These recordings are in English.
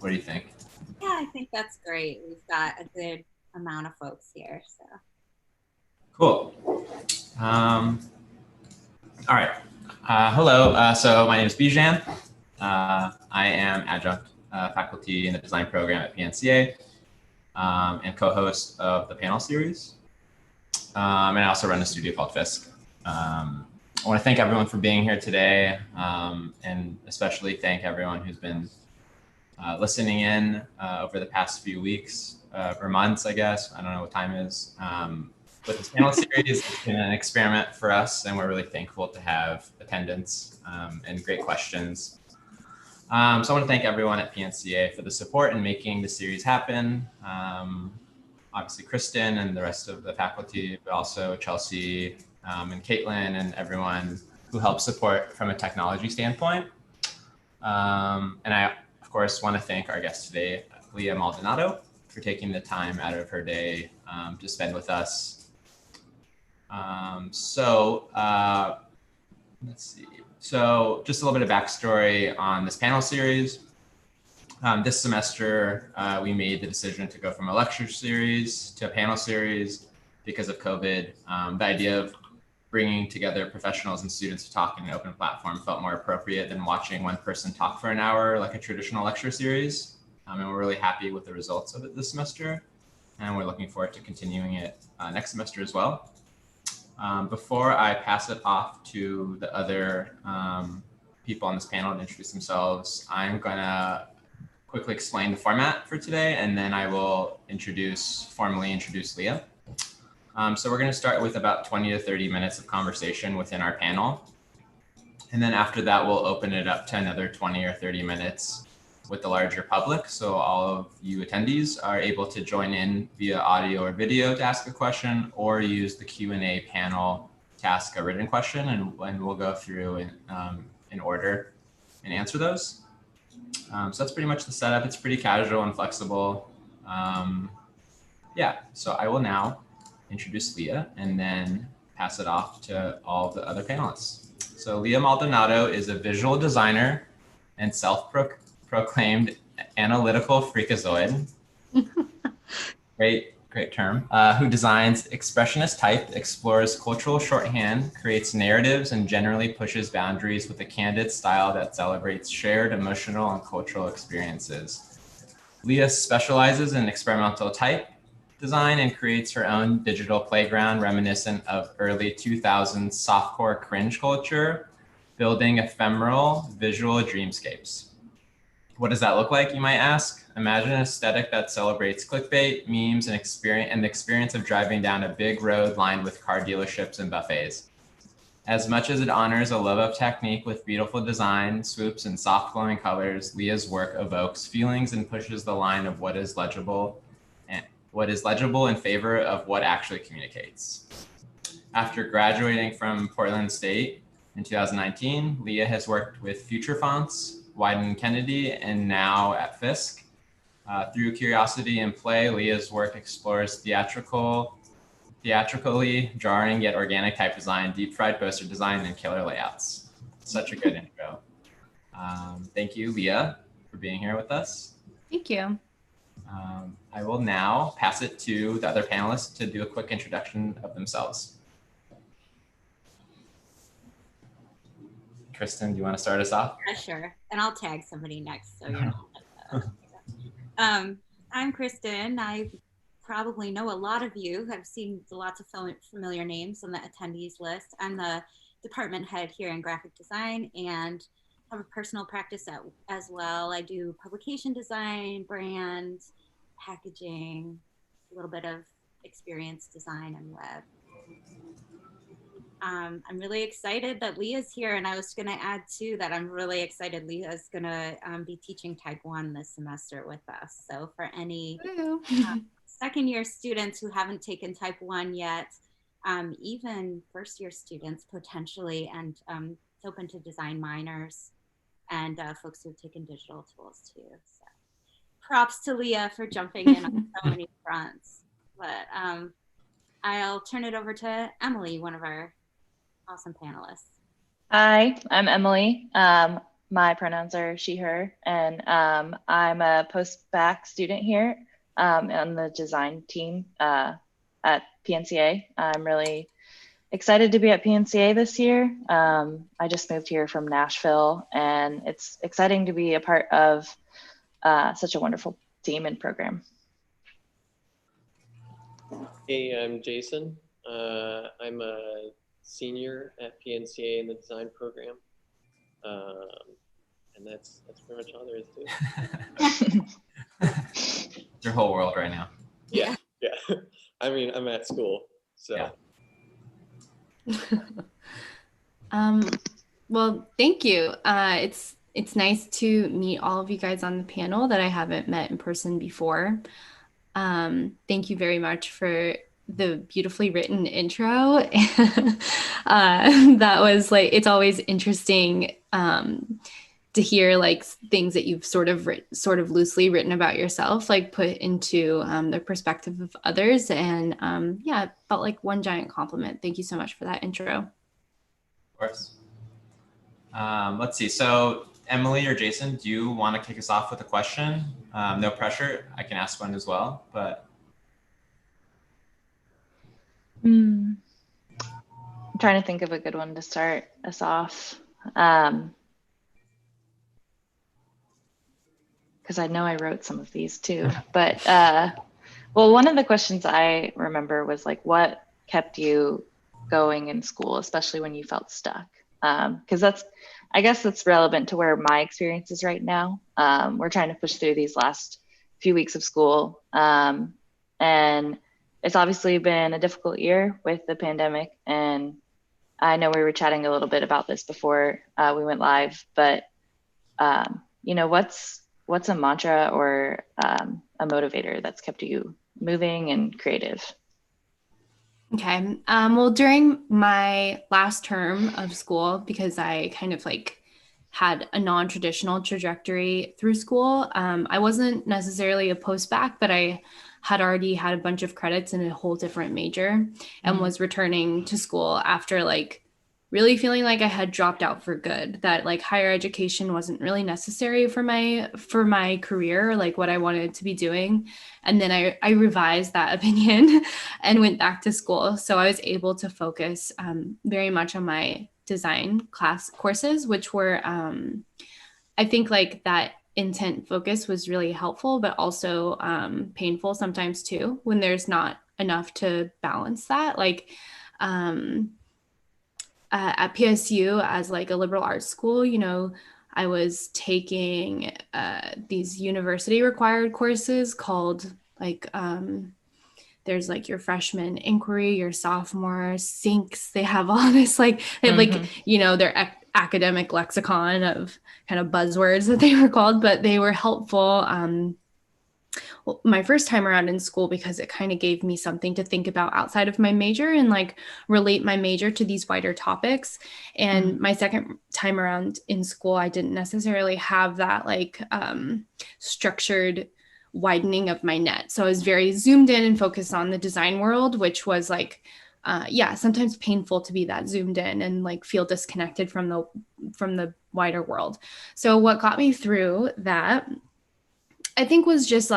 What do you think? Yeah, I think that's great. We've got a good amount of folks here. So Cool. All right. Hello. So my name is Bijan. I am adjunct faculty in the design program at PNCA and co-host of the panel series. And I also run a studio called Fisk. I want to thank everyone for being here today, and especially thank everyone who's been listening in over the past few weeks or months, I guess. I don't know what time it is. With this panel series, it's been an experiment for us, and we're really thankful to have attendance and great questions. So I want to thank everyone at PNCA for the support in making the series happen. Obviously, Kristen and the rest of the faculty, but also Chelsea and Caitlin and everyone who helped support from a technology standpoint. And I, of course, want to thank our guest today, Leah Maldonado, for taking the time out of her day to spend with us. Let's see. So just a little bit of backstory on this panel series. This semester, we made the decision to go from a lecture series to a panel series because of COVID. The idea of bringing together professionals and students to talk in an open platform felt more appropriate than watching one person talk for an hour like a traditional lecture series. And we're really happy with the results of it this semester. And we're looking forward to continuing it next semester as well. Before I pass it off to the other people on this panel to introduce themselves, I'm gonna quickly explain the format for today, and then I will formally introduce Leah. So we're gonna start with about 20 to 30 minutes of conversation within our panel. And then after that, we'll open it up to another 20 or 30 minutes with the larger public. So all of you attendees are able to join in via audio or video to ask a question, or use the Q&A panel to ask a written question, and we'll go through in order and answer those. So that's pretty much the setup. It's pretty casual and flexible. Yeah, so I will now introduce Leah and then pass it off to all the other panelists. So Leah Maldonado is a visual designer and self-proclaimed analytical freakazoid. Great term. Who designs expressionist type, explores cultural shorthand, creates narratives, and generally pushes boundaries with a candid style that celebrates shared emotional and cultural experiences. Leah specializes in experimental type design and creates her own digital playground reminiscent of early 2000s softcore cringe culture, building ephemeral visual dreamscapes. What does that look like, you might ask? Imagine an aesthetic that celebrates clickbait, memes, and the experience of driving down a big road lined with car dealerships and buffets. As much as it honors a love of technique with beautiful design, swoops, and soft glowing colors, Leah's work evokes feelings and pushes the line of what is legible in favor of what actually communicates. After graduating from Portland State in 2019, Leah has worked with Future Fonts, Wyden Kennedy, and now at Fisk. Through curiosity and play, Leah's work explores theatrically jarring yet organic type design, deep fried poster design, and killer layouts. Such a good intro. Thank you, Leah, for being here with us. Thank you. I will now pass it to the other panelists to do a quick introduction of themselves. Kristen, do you want to start us off? yeah, sure. And I'll tag somebody next. So you're I'm Kristen. I probably know a lot of you. I've seen lots of familiar names on the attendees list. I'm the department head here in graphic design and have a personal practice as well. I do publication design, brand, packaging, a little bit of experience design and web. I'm really excited that Leah's here, and I was going to add too that I'm really excited Leah's going to be teaching Type 1 this semester with us. So for any second year students who haven't taken Type 1 yet, even first year students potentially, and it's open to design minors and folks who've taken digital tools too. So props to Leah for jumping in on so many fronts. But I'll turn it over to Emily, one of our awesome panelists. Hi, I'm Emily. My pronouns are she, her, and I'm a post-bac student here on the design team at PNCA. I'm really excited to be at PNCA this year. I just moved here from Nashville, and it's exciting to be a part of such a wonderful team and program. Hey, I'm Jason. I'm a senior at PNCA in the design program. And that's pretty much all there is to it. It's your whole world right now. Yeah. I mean, I'm at school, so. Yeah. Well, thank you. It's nice to meet all of you guys on the panel that I haven't met in person before. Thank you very much for the beautifully written intro. That was like, it's always interesting to hear like things that you've sort of loosely written about yourself, like put into the perspective of others. And yeah, it felt like one giant compliment. Thank you so much for that intro. Of course. Let's see. So Emily or Jason, do you want to kick us off with a question? No pressure. I can ask one as well, but. I'm trying to think of a good one to start us off. Because I know I wrote some of these too, but well, one of the questions I remember was like, what kept you going in school, especially when you felt stuck? Because I guess that's relevant to where my experience is right now. We're trying to push through these last few weeks of school. And it's obviously been a difficult year with the pandemic. And I know we were chatting a little bit about this before we went live, but you know, what's a mantra or a motivator that's kept you moving and creative? Okay. Well, during my last term of school, because I kind of like had a non-traditional trajectory through school, I wasn't necessarily a post-bac, but I had already had a bunch of credits in a whole different major and was returning to school after like really feeling like I had dropped out for good, that like higher education wasn't really necessary for my career, like what I wanted to be doing. And then I revised that opinion and went back to school. So I was able to focus very much on my design courses, which were, I think like that intent focus was really helpful, but also painful sometimes too, when there's not enough to balance that. Like, at PSU as like a liberal arts school, you know, I was taking these university required courses called like, there's like your freshman inquiry, your sophomore syncs. They have all this like, they have like, you know, their academic lexicon of kind of buzzwords that they were called, but they were helpful. Well, my first time around in school, because it kind of gave me something to think about outside of my major and like relate my major to these wider topics. And my second time around in school, I didn't necessarily have that like structured widening of my net. So I was very zoomed in and focused on the design world, which was like, yeah, sometimes painful to be that zoomed in and like feel disconnected from the wider world. So what got me through that, I think, was just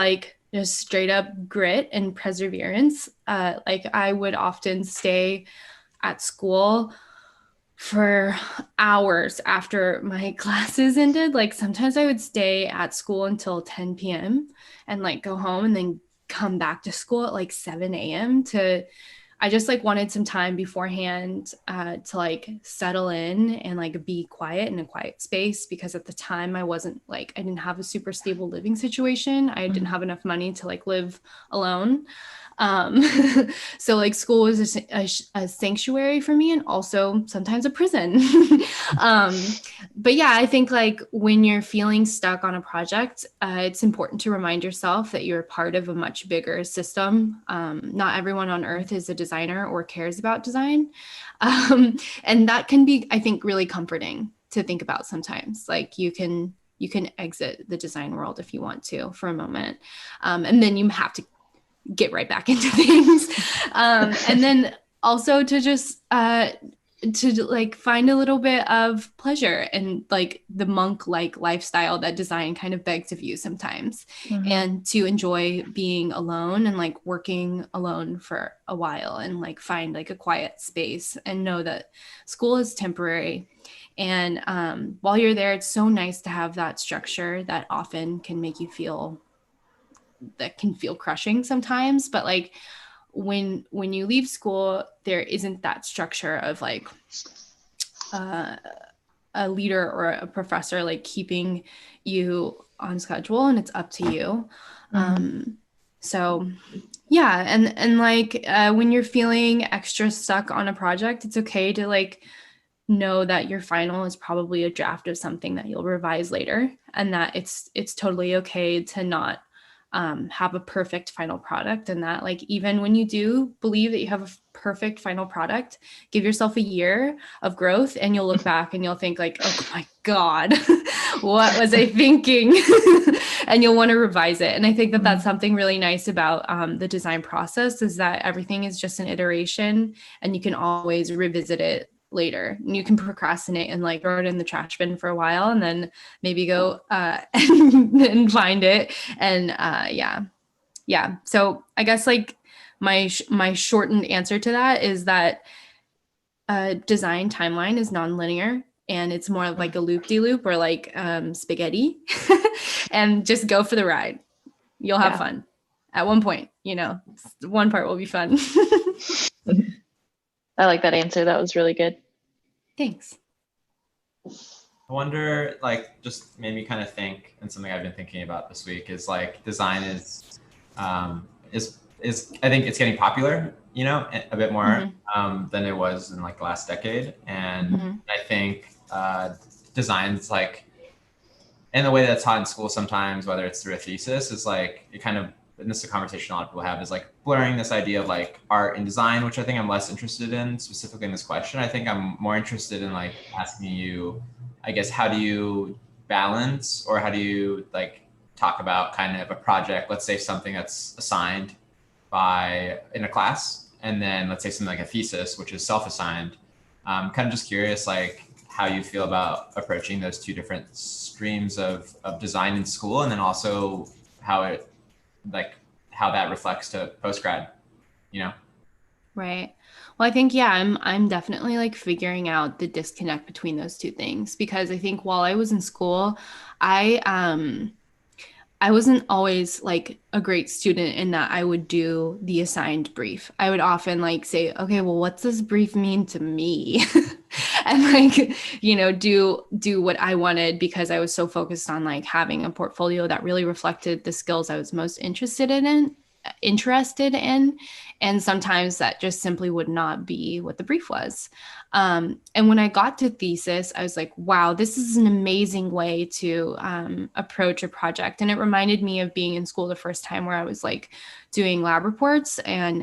straight up grit and perseverance. Like I would often stay at school for hours after my classes ended. Like sometimes I would stay at school until 10 p.m. and like go home and then come back to school at like 7 a.m. I just like wanted some time beforehand to like settle in and like be quiet in a quiet space, because at the time I didn't have a super stable living situation. I didn't have enough money to like live alone. So like school was a sanctuary for me, and also sometimes a prison. But yeah, I think like when you're feeling stuck on a project, it's important to remind yourself that you're part of a much bigger system. Not everyone on earth is a designer or cares about design. And that can be, I think, really comforting to think about sometimes. Like you can exit the design world if you want to for a moment. And then you have to get right back into things. And then also to just to like find a little bit of pleasure and like the monk-like lifestyle that design kind of begs of you sometimes, and to enjoy being alone and like working alone for a while and like find like a quiet space and know that school is temporary. And while you're there, it's so nice to have that structure that often can make you feel, that can feel crushing sometimes. But like when you leave school, there isn't that structure of like a leader or a professor like keeping you on schedule, and it's up to you. So yeah, and like when you're feeling extra stuck on a project, it's okay to like know that your final is probably a draft of something that you'll revise later, and that it's totally okay to not have a perfect final product. And that like even when you do believe that you have a perfect final product, give yourself a year of growth and you'll look back and you'll think like, oh my God, what was I thinking? And you'll want to revise it. And I think that that's something really nice about the design process, is that everything is just an iteration and you can always revisit it later. And you can procrastinate and like throw it in the trash bin for a while and then maybe go and find it. And yeah. So I guess like my shortened answer to that is that design timeline is nonlinear, and it's more of like a loop-de-loop or like spaghetti. And just go for the ride. You'll have fun at one point, you know, one part will be fun. I like that answer. That was really good. Thanks. I wonder, like, just made me kind of think, and something I've been thinking about this week is like design is I think it's getting popular, you know, a bit more than it was in like the last decade. And I think design's like, in the way that's taught in school sometimes, whether it's through a thesis, is like it kind of, and this is a conversation a lot of people have, is like blurring this idea of like art and design, which I think I'm less interested in specifically in this question. I think I'm more interested in like asking you, I guess, how do you balance, or how do you like talk about kind of a project, let's say something that's assigned by in a class, and then let's say something like a thesis, which is self-assigned. Kind of just curious, like how you feel about approaching those two different streams of design in school, and then also how it, like how that reflects to postgrad, you know? Right. Well, I think, yeah, I'm definitely like figuring out the disconnect between those two things, because I think while I was in school, I wasn't always like a great student in that I would do the assigned brief. I would often like say, okay, well, what's this brief mean to me? And like, you know, do what I wanted, because I was so focused on like having a portfolio that really reflected the skills I was most interested in. And sometimes that just simply would not be what the brief was. And when I got to thesis, I was like, wow, this is an amazing way to approach a project. And it reminded me of being in school the first time, where I was like doing lab reports and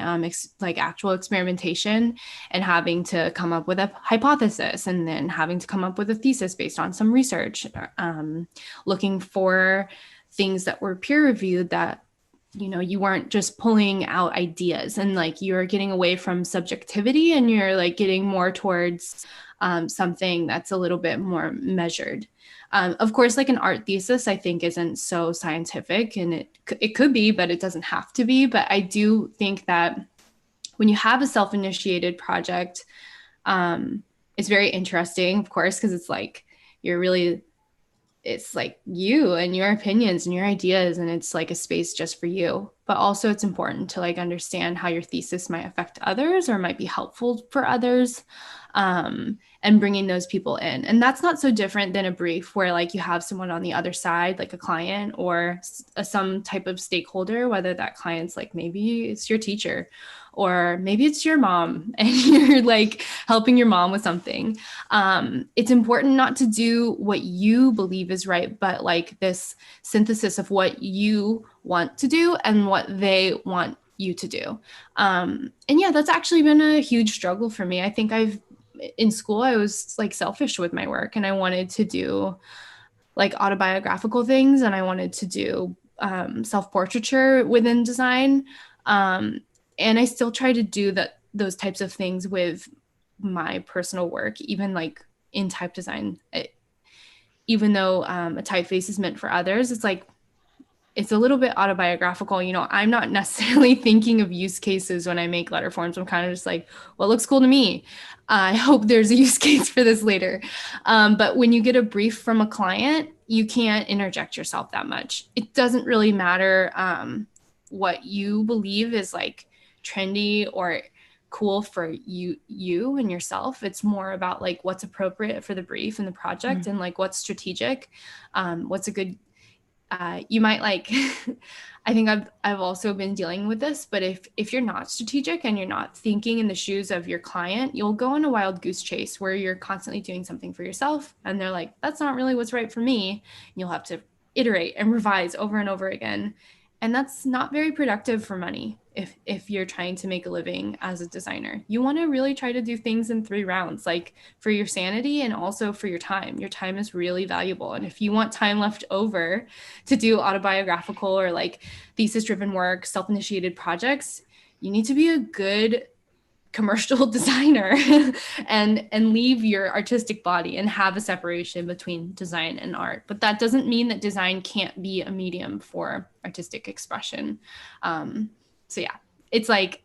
like actual experimentation, and having to come up with a hypothesis, and then having to come up with a thesis based on some research, looking for things that were peer reviewed, that you know, you weren't just pulling out ideas, and like you're getting away from subjectivity, and you're like getting more towards something that's a little bit more measured. Of course, like an art thesis, I think isn't so scientific, and it could be, but it doesn't have to be. But I do think that when you have a self-initiated project, it's very interesting, of course, because it's like it's like you and your opinions and your ideas, and it's like a space just for you. But also it's important to like understand how your thesis might affect others or might be helpful for others, and bringing those people in. And that's not so different than a brief, where like you have someone on the other side, like a client or some type of stakeholder, whether that client's like, maybe it's your teacher, or maybe it's your mom, and you're like helping your mom with something. It's important not to do what you believe is right, but like this synthesis of what you want to do and what they want you to do. And yeah, that's actually been a huge struggle for me. I think in school, I was like selfish with my work, and I wanted to do like autobiographical things, and I wanted to do self-portraiture within design. And I still try to do those types of things with my personal work, even like in type design, even though a typeface is meant for others, it's like, it's a little bit autobiographical. You know, I'm not necessarily thinking of use cases when I make letter forms. I'm kind of just like, well, it looks cool to me. I hope there's a use case for this later. But when you get a brief from a client, you can't interject yourself that much. It doesn't really matter what you believe is like trendy or cool for you and yourself. It's more about like what's appropriate for the brief and the project, and like what's strategic, what's a good you might like I think I've also been dealing with this, but if you're not strategic and you're not thinking in the shoes of your client, you'll go on a wild goose chase where you're constantly doing something for yourself and they're like, that's not really what's right for me. And you'll have to iterate and revise over and over again. And that's not very productive for money if you're trying to make a living as a designer. You want to really try to do things in 3 rounds, like for your sanity and also for your time. Your time is really valuable. And if you want time left over to do autobiographical or like thesis-driven work, self-initiated projects, you need to be a good commercial designer and leave your artistic body and have a separation between design and art. But that doesn't mean that design can't be a medium for artistic expression. So yeah, it's like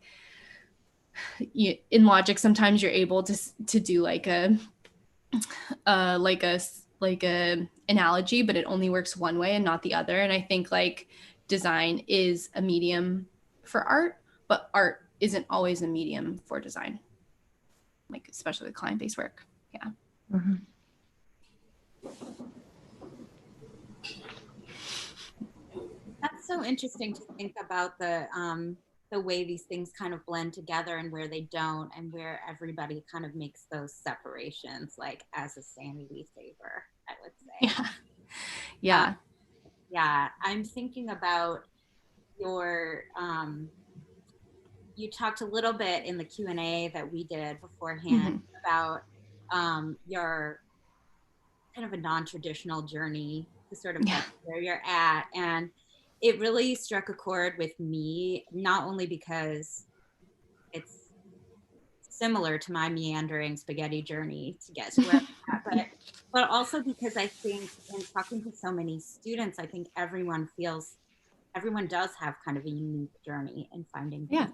in Logic, sometimes you're able to do like a analogy, but it only works one way and not the other. And I think like design is a medium for art, but art isn't always a medium for design, like especially client-based work. Yeah. Mm-hmm. That's so interesting to think about the way these things kind of blend together and where they don't, and where everybody kind of makes those separations, like as a sanity saver, I would say. Yeah. Yeah. I'm thinking about your you talked a little bit in the Q&A that we did beforehand about your kind of a non-traditional journey to sort of get where you're at. And it really struck a chord with me, not only because it's similar to my meandering spaghetti journey to get to where I'm at, but also because I think in talking to so many students, I think everyone does have kind of a unique journey in finding things.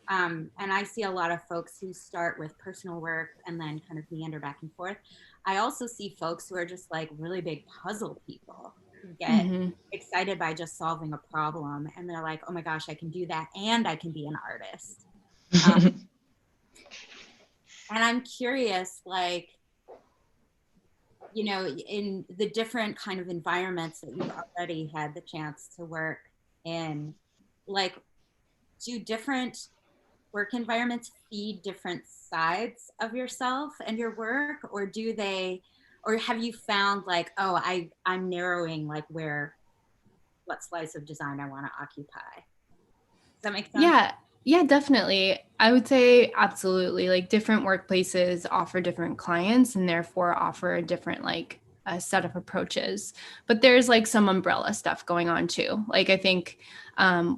And I see a lot of folks who start with personal work and then kind of meander back and forth. I also see folks who are just like really big puzzle people who get excited by just solving a problem. And they're like, oh my gosh, I can do that. And I can be an artist. And I'm curious, like, you know, in the different kind of environments that you've already had the chance to work in, like, do different work environments feed different sides of yourself and your work, or do they, or have you found like, oh, I'm narrowing like what slice of design I want to occupy? Does that make sense? Yeah, definitely. I would say absolutely. Like different workplaces offer different clients and therefore offer a different like a set of approaches. But there's like some umbrella stuff going on too. Like I think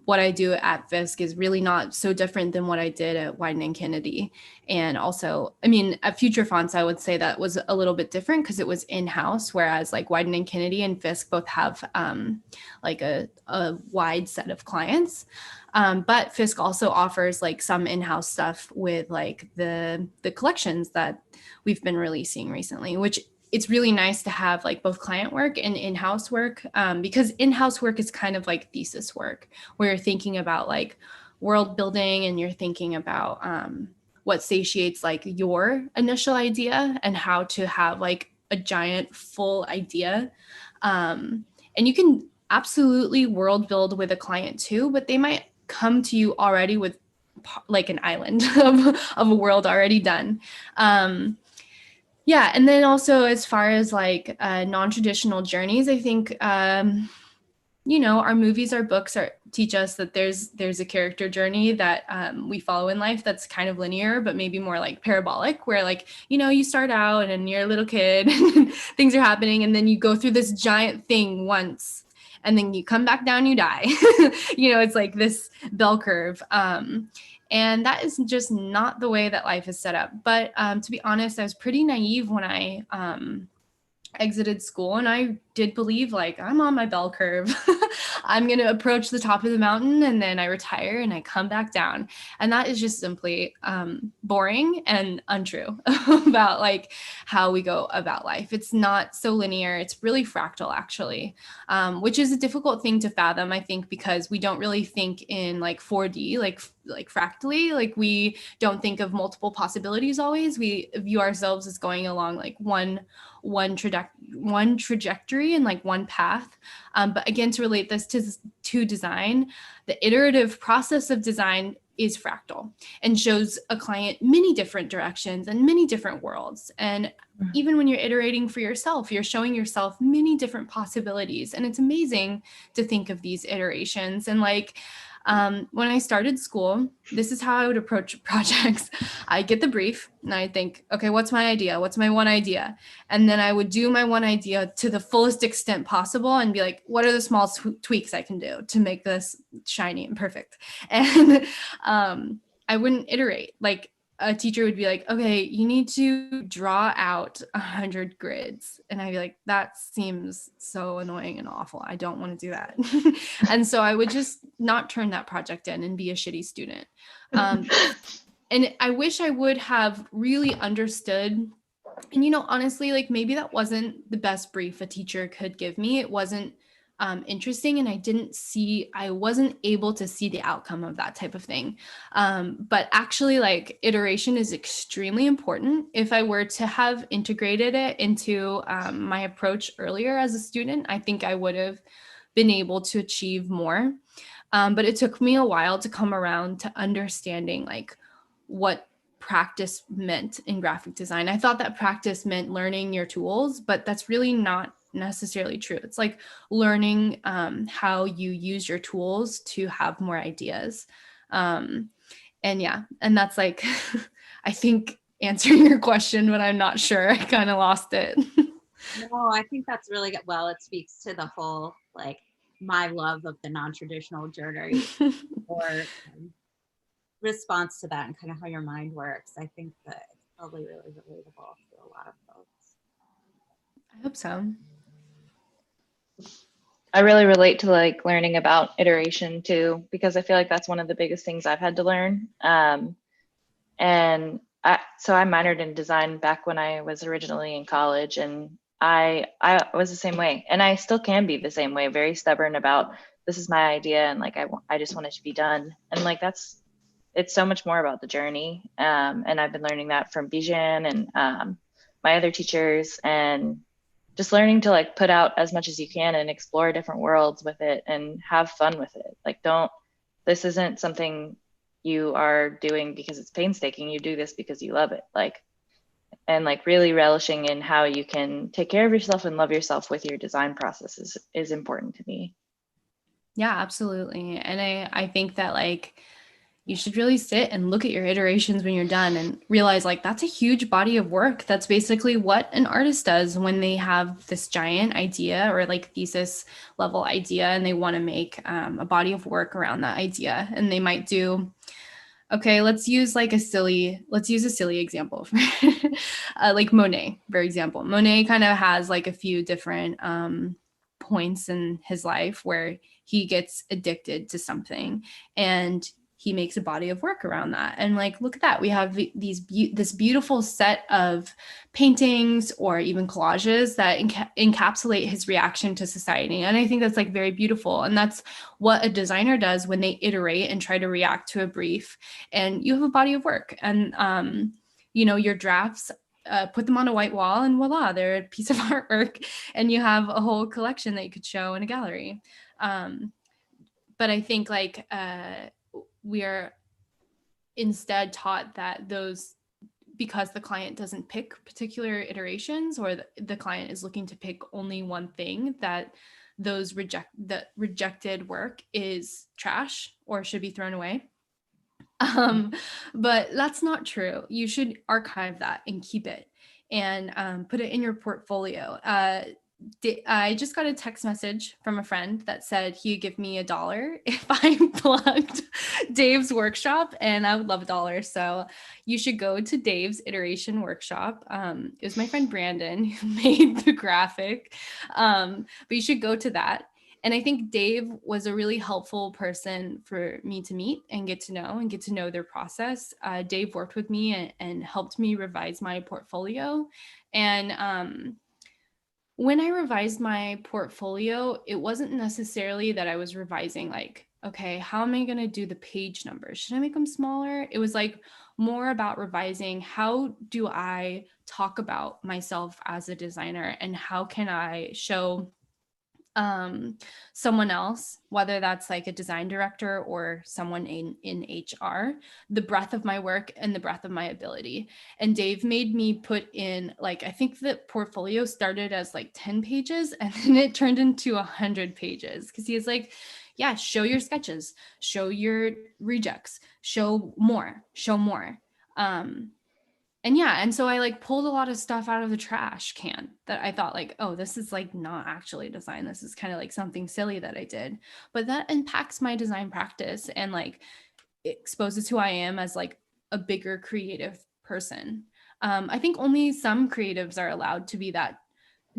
what I do at Fisk is really not so different than what I did at Wieden and Kennedy. And also, I mean, at Future Fonts, I would say that was a little bit different because it was in-house, whereas like Wieden and Kennedy and Fisk both have like a wide set of clients. But Fisk also offers like some in-house stuff with like the collections that we've been releasing recently, which it's really nice to have like both client work and in-house work, because in-house work is kind of like thesis work where you're thinking about like world building and you're thinking about what satiates like your initial idea and how to have like a giant full idea. And you can absolutely world build with a client too, but they might come to you already with like an island of a world already done. Yeah, and then also as far as like non-traditional journeys, I think you know, our movies, our books teach us that there's a character journey that we follow in life that's kind of linear, but maybe more like parabolic, where like, you know, you start out and you're a little kid, and things are happening, and then you go through this giant thing once, and then you come back down, you die. You know, it's like this bell curve. And that is just not the way that life is set up. But to be honest, I was pretty naive when I exited school, and I did believe like I'm on my bell curve. I'm going to approach the top of the mountain and then I retire and I come back down. And that is just simply boring and untrue about like how we go about life. It's not so linear. It's really fractal actually, which is a difficult thing to fathom, I think, because we don't really think in like 4D, like fractally. Like we don't think of multiple possibilities always. We view ourselves as going along like one trajectory and like one path. But again, to relate this to design, the iterative process of design is fractal and shows a client many different directions and many different worlds. And even when you're iterating for yourself, you're showing yourself many different possibilities. And it's amazing to think of these iterations. And like, when I started school, this is how I would approach projects. I get the brief and I think, okay, what's my idea? What's my one idea? And then I would do my one idea to the fullest extent possible and be like, what are the small tweaks I can do to make this shiny and perfect? And I wouldn't iterate. Like a teacher would be like, okay, you need to draw out 100 grids. And I'd be like, that seems so annoying and awful. I don't want to do that. And so I would just not turn that project in and be a shitty student. And I wish I would have really understood. And, you know, honestly, like maybe that wasn't the best brief a teacher could give me. It wasn't interesting. And I wasn't able to see the outcome of that type of thing. But actually like iteration is extremely important. If I were to have integrated it into my approach earlier as a student, I think I would have been able to achieve more. But it took me a while to come around to understanding like what practice meant in graphic design. I thought that practice meant learning your tools, but that's really not necessarily true. It's like learning how you use your tools to have more ideas. And yeah, and that's like, I think answering your question, but I'm not sure. I kind of lost it. No, I think that's really good. Well, it speaks to the whole, like, my love of the non-traditional journey or response to that and kind of how your mind works. I think that it's probably really relatable to a lot of folks. I hope so. I really relate to like learning about iteration too, because I feel like that's one of the biggest things I've had to learn. And so I minored in design back when I was originally in college, and I was the same way, and I still can be the same way, very stubborn about this is my idea and like I just want it to be done. And like it's so much more about the journey. And I've been learning that from Bijan and my other teachers, and just learning to like put out as much as you can and explore different worlds with it and have fun with it. Like this isn't something you are doing because it's painstaking. You do this because you love it. And really relishing in how you can take care of yourself and love yourself with your design process is important to me. Yeah, absolutely. And I think that like you should really sit and look at your iterations when you're done and realize like that's a huge body of work. That's basically what an artist does when they have this giant idea or like thesis level idea and they want to make a body of work around that idea. And they might do, okay, let's use a silly example. Like Monet, for example. Monet kind of has like a few different points in his life where he gets addicted to something and he makes a body of work around that. And like, look at that. We have this beautiful set of paintings or even collages that encapsulate his reaction to society. And I think that's like very beautiful. And that's what a designer does when they iterate and try to react to a brief. And you have a body of work and, your drafts, put them on a white wall and voila, they're a piece of artwork and you have a whole collection that you could show in a gallery. But I think we are instead taught that because the client doesn't pick particular iterations or the client is looking to pick only one thing, that the rejected work is trash or should be thrown away. But that's not true. You should archive that and keep it and put it in your portfolio. I just got a text message from a friend that said he'd give me $1 if I plugged Dave's workshop, and I would love $1. So you should go to Dave's iteration workshop. It was my friend Brandon who made the graphic, but you should go to that. And I think Dave was a really helpful person for me to meet and get to know their process. Dave worked with me and helped me revise my portfolio. And when I revised my portfolio, it wasn't necessarily that I was revising like, okay, how am I going to do the page numbers? Should I make them smaller? It was like more about revising, how do I talk about myself as a designer, and how can I show someone else, whether that's like a design director or someone in HR, the breadth of my work and the breadth of my ability. And Dave made me put in, like, I think the portfolio started as like 10 pages and then it turned into 100 pages, because he's like, yeah, show your sketches, show your rejects, show more. And yeah, and so I like pulled a lot of stuff out of the trash can that I thought like, oh, this is like not actually design. This is kind of like something silly that I did. But that impacts my design practice and like exposes who I am as like a bigger creative person. I think only some creatives are allowed to be that,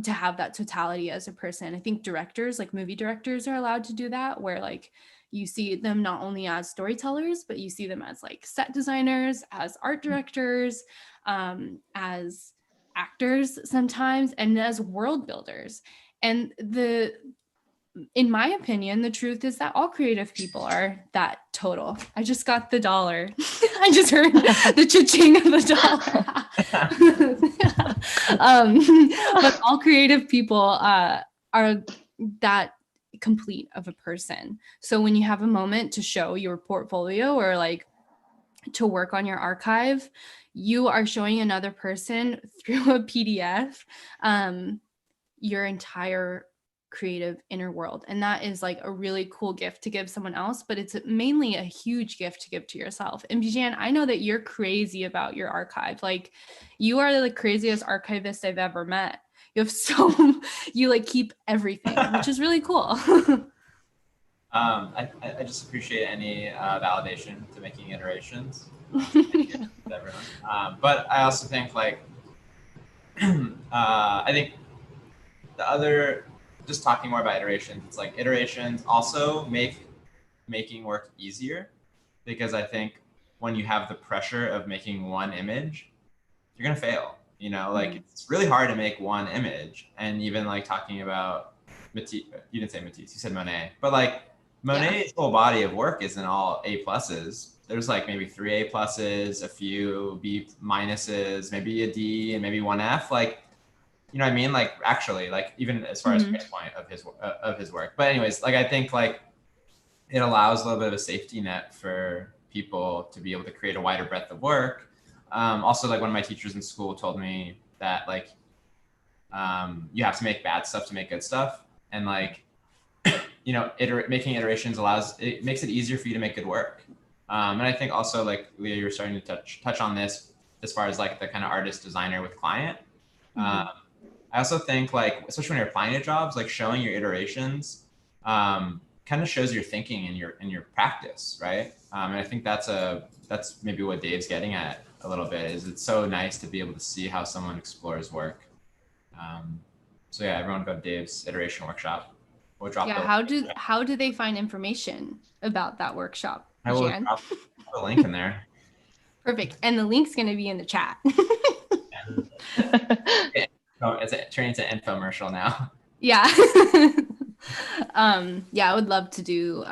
to have that totality as a person. I think directors, like movie directors, are allowed to do that, where like you see them not only as storytellers, but you see them as like set designers, as art directors, as actors sometimes, and as world builders. And in my opinion, the truth is that all creative people are that total. I just got the $1. I just heard the cha-ching of the $1. But all creative people are that complete of a person. So when you have a moment to show your portfolio or like to work on your archive, you are showing another person through a PDF your entire creative inner world. And that is like a really cool gift to give someone else, but it's mainly a huge gift to give to yourself. And Bijan, I know that you're crazy about your archive. Like, you are the craziest archivist I've ever met. You have you like keep everything, which is really cool. I just appreciate any validation to making iterations. Thank you to everyone. But I also think like, I think just talking more about iterations, it's like iterations also make making work easier, because I think when you have the pressure of making one image, you're going to fail, like it's really hard to make one image. And even like talking about Matisse, you didn't say Matisse, you said Monet, but like Monet's whole body of work isn't all A+. There's like maybe 3 A+, a few B-, maybe a D, and maybe 1 F. Like, you know what I mean? Like, actually, like even as far as price point of his work. But anyways, like I think like it allows a little bit of a safety net for people to be able to create a wider breadth of work. Also, like one of my teachers in school told me that like you have to make bad stuff to make good stuff, and like making iterations makes it easier for you to make good work. And I think also like Leah, you're starting to touch on this as far as like the kind of artist designer with client. I also think like, especially when you're applying to jobs, like showing your iterations kind of shows your thinking in your practice, right? And I think that's maybe what Dave's getting at a little bit, is it's so nice to be able to see how someone explores work. So yeah, everyone go to Dave's iteration workshop. We'll drop how do they find information about that workshop? I will drop the link in there. Perfect. And the link's going to be in the chat. Oh, it's turning into an infomercial now. Yeah. Yeah, I would love to do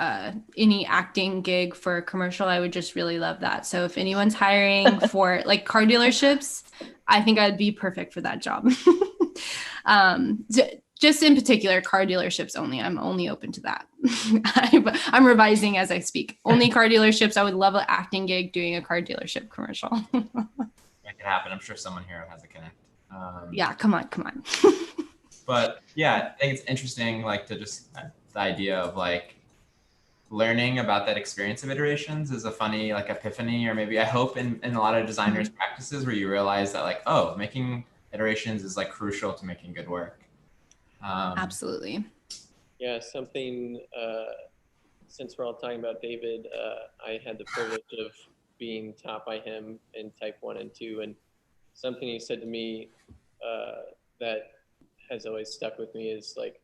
any acting gig for a commercial. I would just really love that. So if anyone's hiring for like car dealerships, I think I'd be perfect for that job. Just in particular, car dealerships only. I'm only open to that. I'm revising as I speak. Only car dealerships. I would love an acting gig doing a car dealership commercial. Make it happen. I'm sure someone here has a connect. Yeah, come on. But yeah, I think it's interesting, like to just the idea of like learning about that experience of iterations is a funny like epiphany, or maybe I hope in a lot of designers' practices, where you realize that like, oh, making iterations is like crucial to making good work. Absolutely. Yeah, something, since we're all talking about David, I had the privilege of being taught by him in type 1 and 2. And something he said to me that has always stuck with me is like,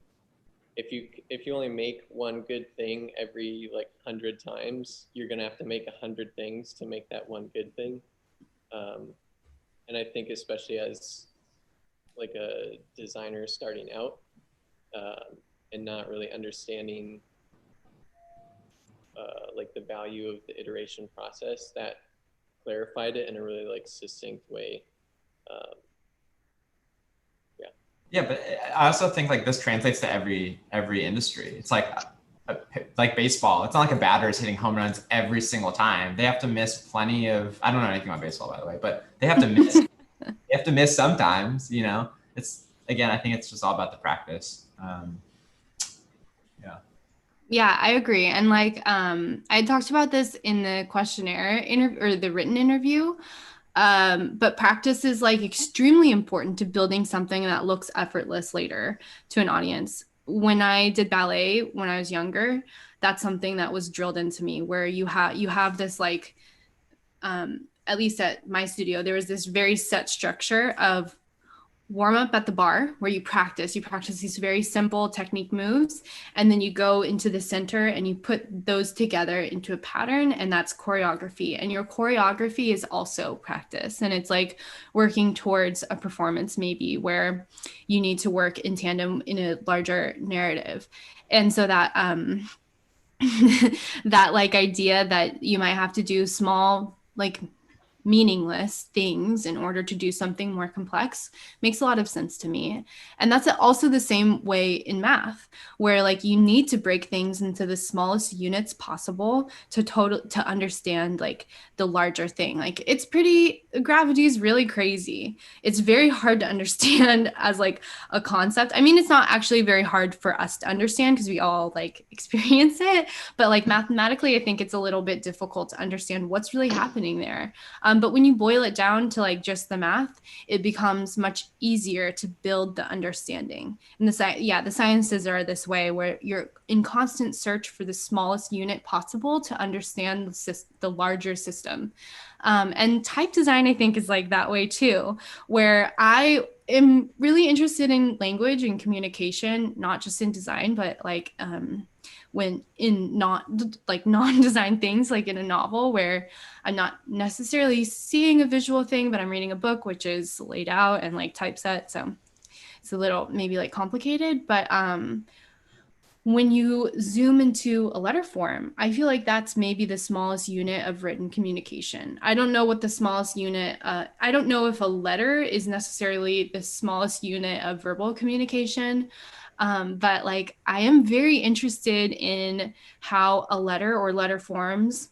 if you only make one good thing every like 100 times, you're gonna have to make 100 things to make that one good thing. Um, and I think especially as like a designer starting out, and not really understanding like the value of the iteration process, that clarified it in a really like succinct way. Um, yeah. Yeah, but I also think like this translates to every industry. It's like baseball. It's not like a batter is hitting home runs every single time. They have to miss plenty of. I don't know anything about baseball, by the way, but they have to miss. They have to miss sometimes. You know, it's again. I think it's just all about the practice. Yeah. Yeah, I agree. And like I talked about this in the questionnaire or the written interview. But practice is like extremely important to building something that looks effortless later to an audience. When I did ballet when I was younger, that's something that was drilled into me, where you have this like at least at my studio, there was this very set structure of warm up at the bar where you practice these very simple technique moves, and then you go into the center and you put those together into a pattern, and that's choreography. And your choreography is also practice, and it's like working towards a performance maybe where you need to work in tandem in a larger narrative. And so that that like idea that you might have to do small like meaningless things in order to do something more complex makes a lot of sense to me. And that's also the same way in math, where like you need to break things into the smallest units possible to understand like the larger thing. Like it's gravity is really crazy. It's very hard to understand as like a concept. I mean, it's not actually very hard for us to understand because we all like experience it, but like mathematically, I think it's a little bit difficult to understand what's really happening there. But when you boil it down to like just the math, it becomes much easier to build the understanding. And the sciences are this way where you're in constant search for the smallest unit possible to understand the larger system. And type design, I think, is like that way too, where I am really interested in language and communication, not just in design, but like when in not like non-design things, like in a novel where I'm not necessarily seeing a visual thing, but I'm reading a book which is laid out and like typeset. So it's a little maybe like complicated, but when you zoom into a letter form, I feel like that's maybe the smallest unit of written communication. I don't know what the smallest unit, I don't know if a letter is necessarily the smallest unit of verbal communication. But like I am very interested in how a letter or letter forms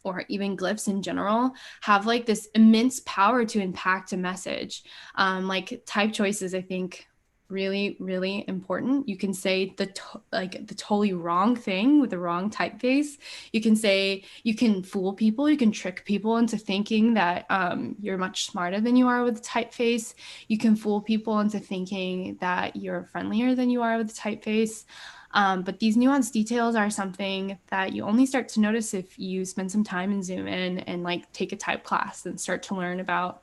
or even glyphs in general have like this immense power to impact a message. Like type choices, I think really, really important. You can say the totally wrong thing with the wrong typeface. You can fool people, you can trick people into thinking that you're much smarter than you are with the typeface. You can fool people into thinking that you're friendlier than you are with the typeface. But these nuanced details are something that you only start to notice if you spend some time and zoom in and like take a type class and start to learn about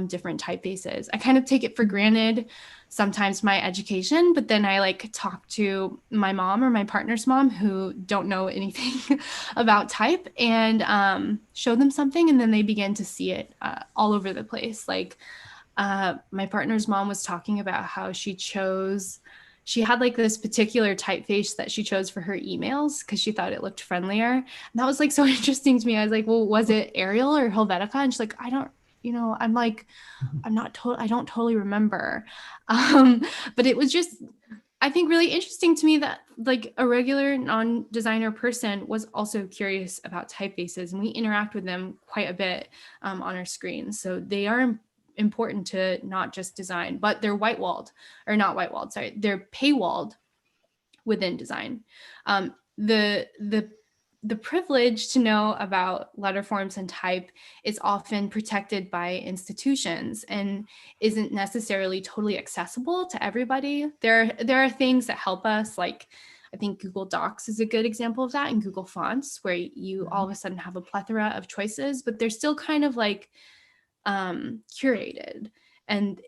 different typefaces. I kind of take it for granted sometimes my education, but then I like talk to my mom or my partner's mom who don't know anything about type and show them something, and then they begin to see it all over the place. Like my partner's mom was talking about how she had like this particular typeface that she chose for her emails because she thought it looked friendlier. And that was like so interesting to me. I was like, well, was it Arial or Helvetica? And she's like, I don't, I'm like, I don't totally remember. But it was just, I think, really interesting to me that like a regular non-designer person was also curious about typefaces, and we interact with them quite a bit on our screens. So they are important to not just design, but they're they're paywalled within design. The the privilege to know about letter forms and type is often protected by institutions and isn't necessarily totally accessible to everybody. There are things that help us, like I think Google Docs is a good example of that, and Google Fonts, where you all of a sudden have a plethora of choices, but they're still kind of like curated. And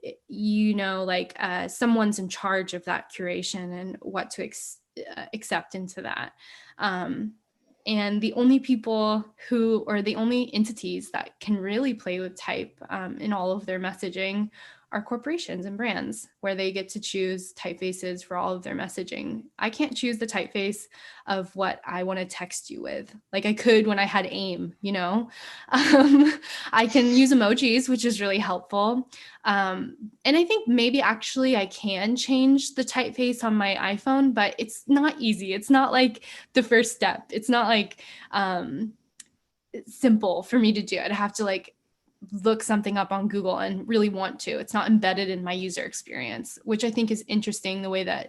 like someone's in charge of that curation and what to accept into that. And the only people or the only entities that can really play with type in all of their messaging are corporations and brands, where they get to choose typefaces for all of their messaging. I can't choose the typeface of what I want to text you with, like I could when I had AIM, I can use emojis, which is really helpful. And I think maybe actually I can change the typeface on my iPhone, but it's not easy. It's not like the first step. It's not like simple for me to do. I'd have to like look something up on Google and really want to. It's not embedded in my user experience, which I think is interesting, the way that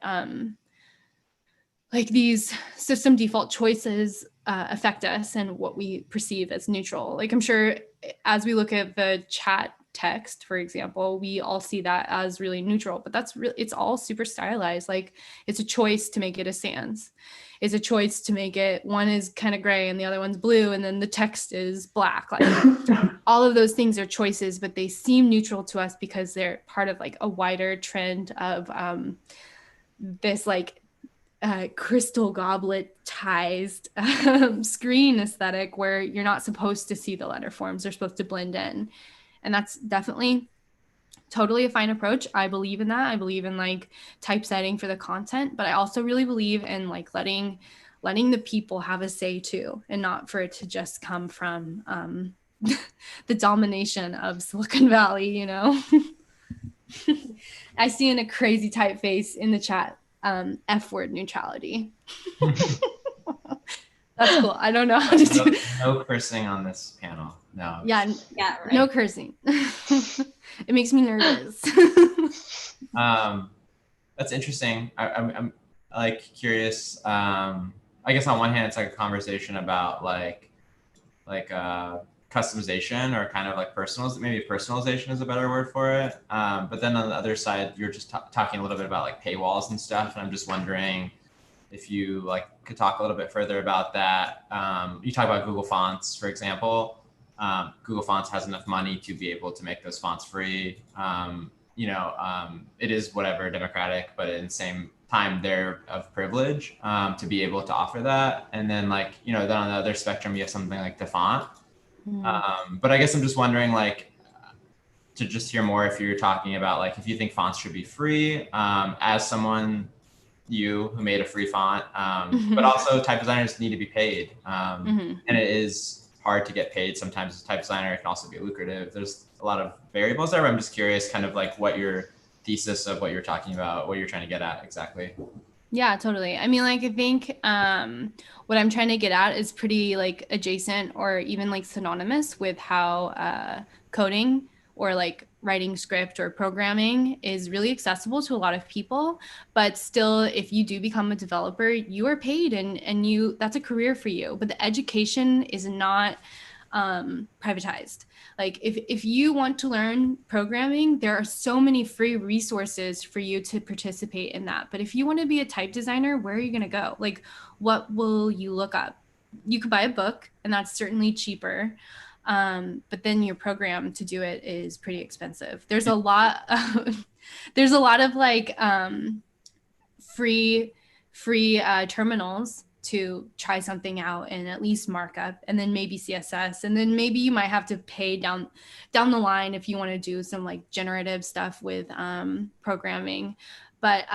like these system default choices affect us and what we perceive as neutral. Like I'm sure as we look at the chat text, for example, we all see that as really neutral, but that's really, it's all super stylized. Like it's a choice to make it a sans. It's a choice to make it, one is kind of gray and the other one's blue, and then the text is black. Like all of those things are choices, but they seem neutral to us because they're part of like a wider trend of this like crystal goblet-ized screen aesthetic, where you're not supposed to see the letter forms. They're supposed to blend in. And that's definitely totally a fine approach. I believe in that. I believe in like typesetting for the content, but I also really believe in like letting the people have a say too, and not for it to just come from the domination of Silicon Valley, I see in a crazy typeface in the chat, F word neutrality. That's cool. I don't know how to do it. No cursing on this panel. No. Yeah, right. No cursing. It makes me nervous. That's interesting. I'm like curious. I guess on one hand, it's like a conversation about like customization, or kind of like maybe personalization is a better word for it. But then on the other side, you're just talking a little bit about like paywalls and stuff. And I'm just wondering if you like could talk a little bit further about that. You talk about Google Fonts, for example. Google Fonts has enough money to be able to make those fonts free. It is whatever democratic, but in the same time, they're of privilege to be able to offer that. And then then on the other spectrum, you have something like the font. But I guess I'm just wondering, like, to just hear more if you're talking about like if you think fonts should be free, as someone who made a free font, but also type designers need to be paid, and it is hard to get paid sometimes as a type designer. It can also be lucrative. There's a lot of variables there, but I'm just curious kind of like what your thesis of what you're talking about, what you're trying to get at exactly. Yeah, totally. I mean, like, I think what I'm trying to get at is pretty like adjacent or even like synonymous with how coding or like writing script or programming is really accessible to a lot of people. But still, if you do become a developer, you are paid and that's a career for you. But the education is not privatized. Like if you want to learn programming, there are so many free resources for you to participate in that. But if you want to be a type designer, where are you going to go? Like, what will you look up? You could buy a book, and that's certainly cheaper. But then your program to do it is pretty expensive. There's a lot of like free terminals to try something out and at least markup, and then maybe CSS, and then maybe you might have to pay down the line if you want to do some like generative stuff with programming. But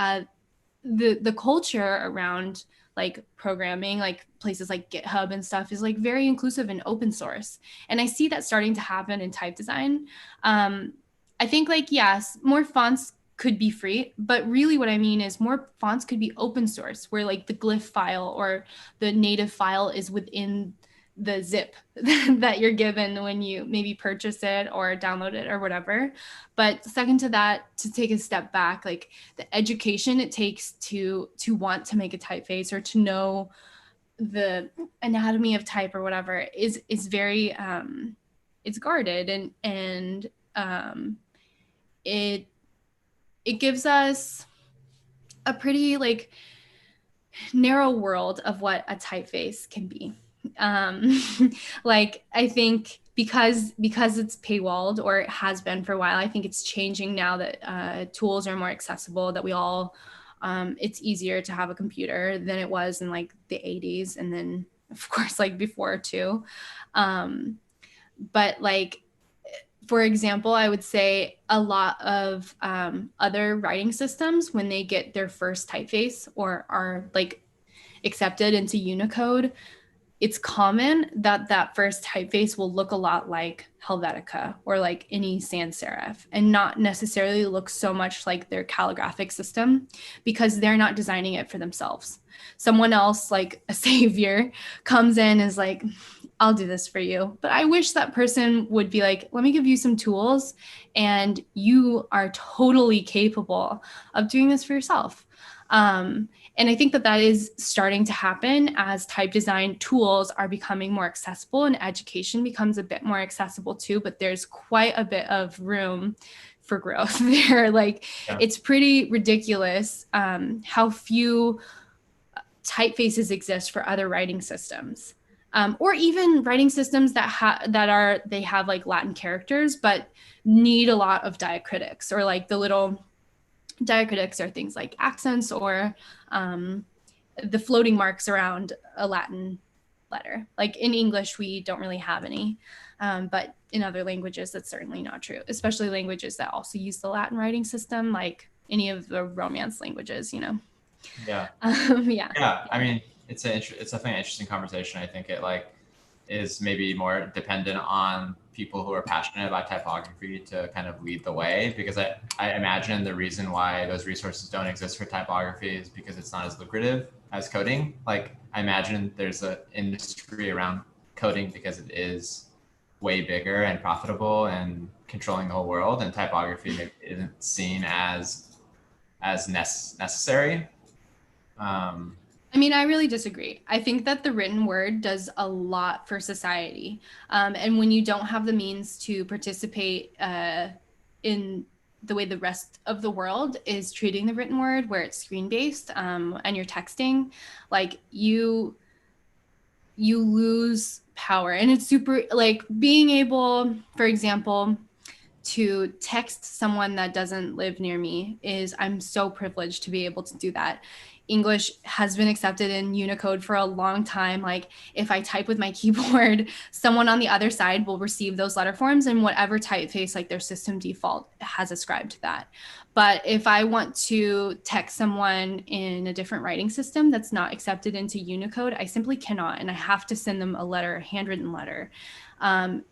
the culture around like programming, like places like GitHub and stuff, is like very inclusive and open source. And I see that starting to happen in type design. I think like, yes, more fonts could be free, but really what I mean is more fonts could be open source, where like the glyph file or the native file is within the zip that you're given when you maybe purchase it or download it or whatever. But second to that, to take a step back, like the education it takes to want to make a typeface or to know the anatomy of type or whatever is very it's guarded, and it gives us a pretty like narrow world of what a typeface can be. Like I think because it's paywalled, or it has been for a while, I think it's changing now that tools are more accessible, that we all it's easier to have a computer than it was in like the 80s, and then of course like before too. But like, for example, I would say a lot of other writing systems, when they get their first typeface or are like accepted into Unicode, it's common that that first typeface will look a lot like Helvetica or like any sans serif, and not necessarily look so much like their calligraphic system, because they're not designing it for themselves. Someone else, like a savior, comes in and is like, I'll do this for you. But I wish that person would be like, let me give you some tools, and you are totally capable of doing this for yourself. And I think that that is starting to happen as type design tools are becoming more accessible, and education becomes a bit more accessible too, but there's quite a bit of room for growth there. Like, Yeah. It's pretty ridiculous how few typefaces exist for other writing systems. Or even writing systems that have like Latin characters, but need a lot of diacritics, or like the little diacritics are things like accents, or the floating marks around a Latin letter. Like in English, we don't really have any, but in other languages, that's certainly not true, especially languages that also use the Latin writing system, like any of the Romance languages, you know? Yeah. Yeah. Yeah. I mean, it's definitely an interesting conversation. I think it like is maybe more dependent on people who are passionate about typography to kind of lead the way, because I imagine the reason why those resources don't exist for typography is because it's not as lucrative as coding. Like I imagine there's an industry around coding because it is way bigger and profitable and controlling the whole world, and typography maybe isn't seen as necessary. I mean, I really disagree. I think that the written word does a lot for society. And when you don't have the means to participate in the way the rest of the world is treating the written word, where it's screen based, and you're texting, like you lose power. And it's super, like, being able, for example, to text someone that doesn't live near me is, I'm so privileged to be able to do that. English has been accepted in Unicode for a long time. Like if I type with my keyboard, someone on the other side will receive those letter forms in whatever typeface like their system default has ascribed to that. But if I want to text someone in a different writing system that's not accepted into Unicode, I simply cannot, and I have to send them a letter, a handwritten letter. And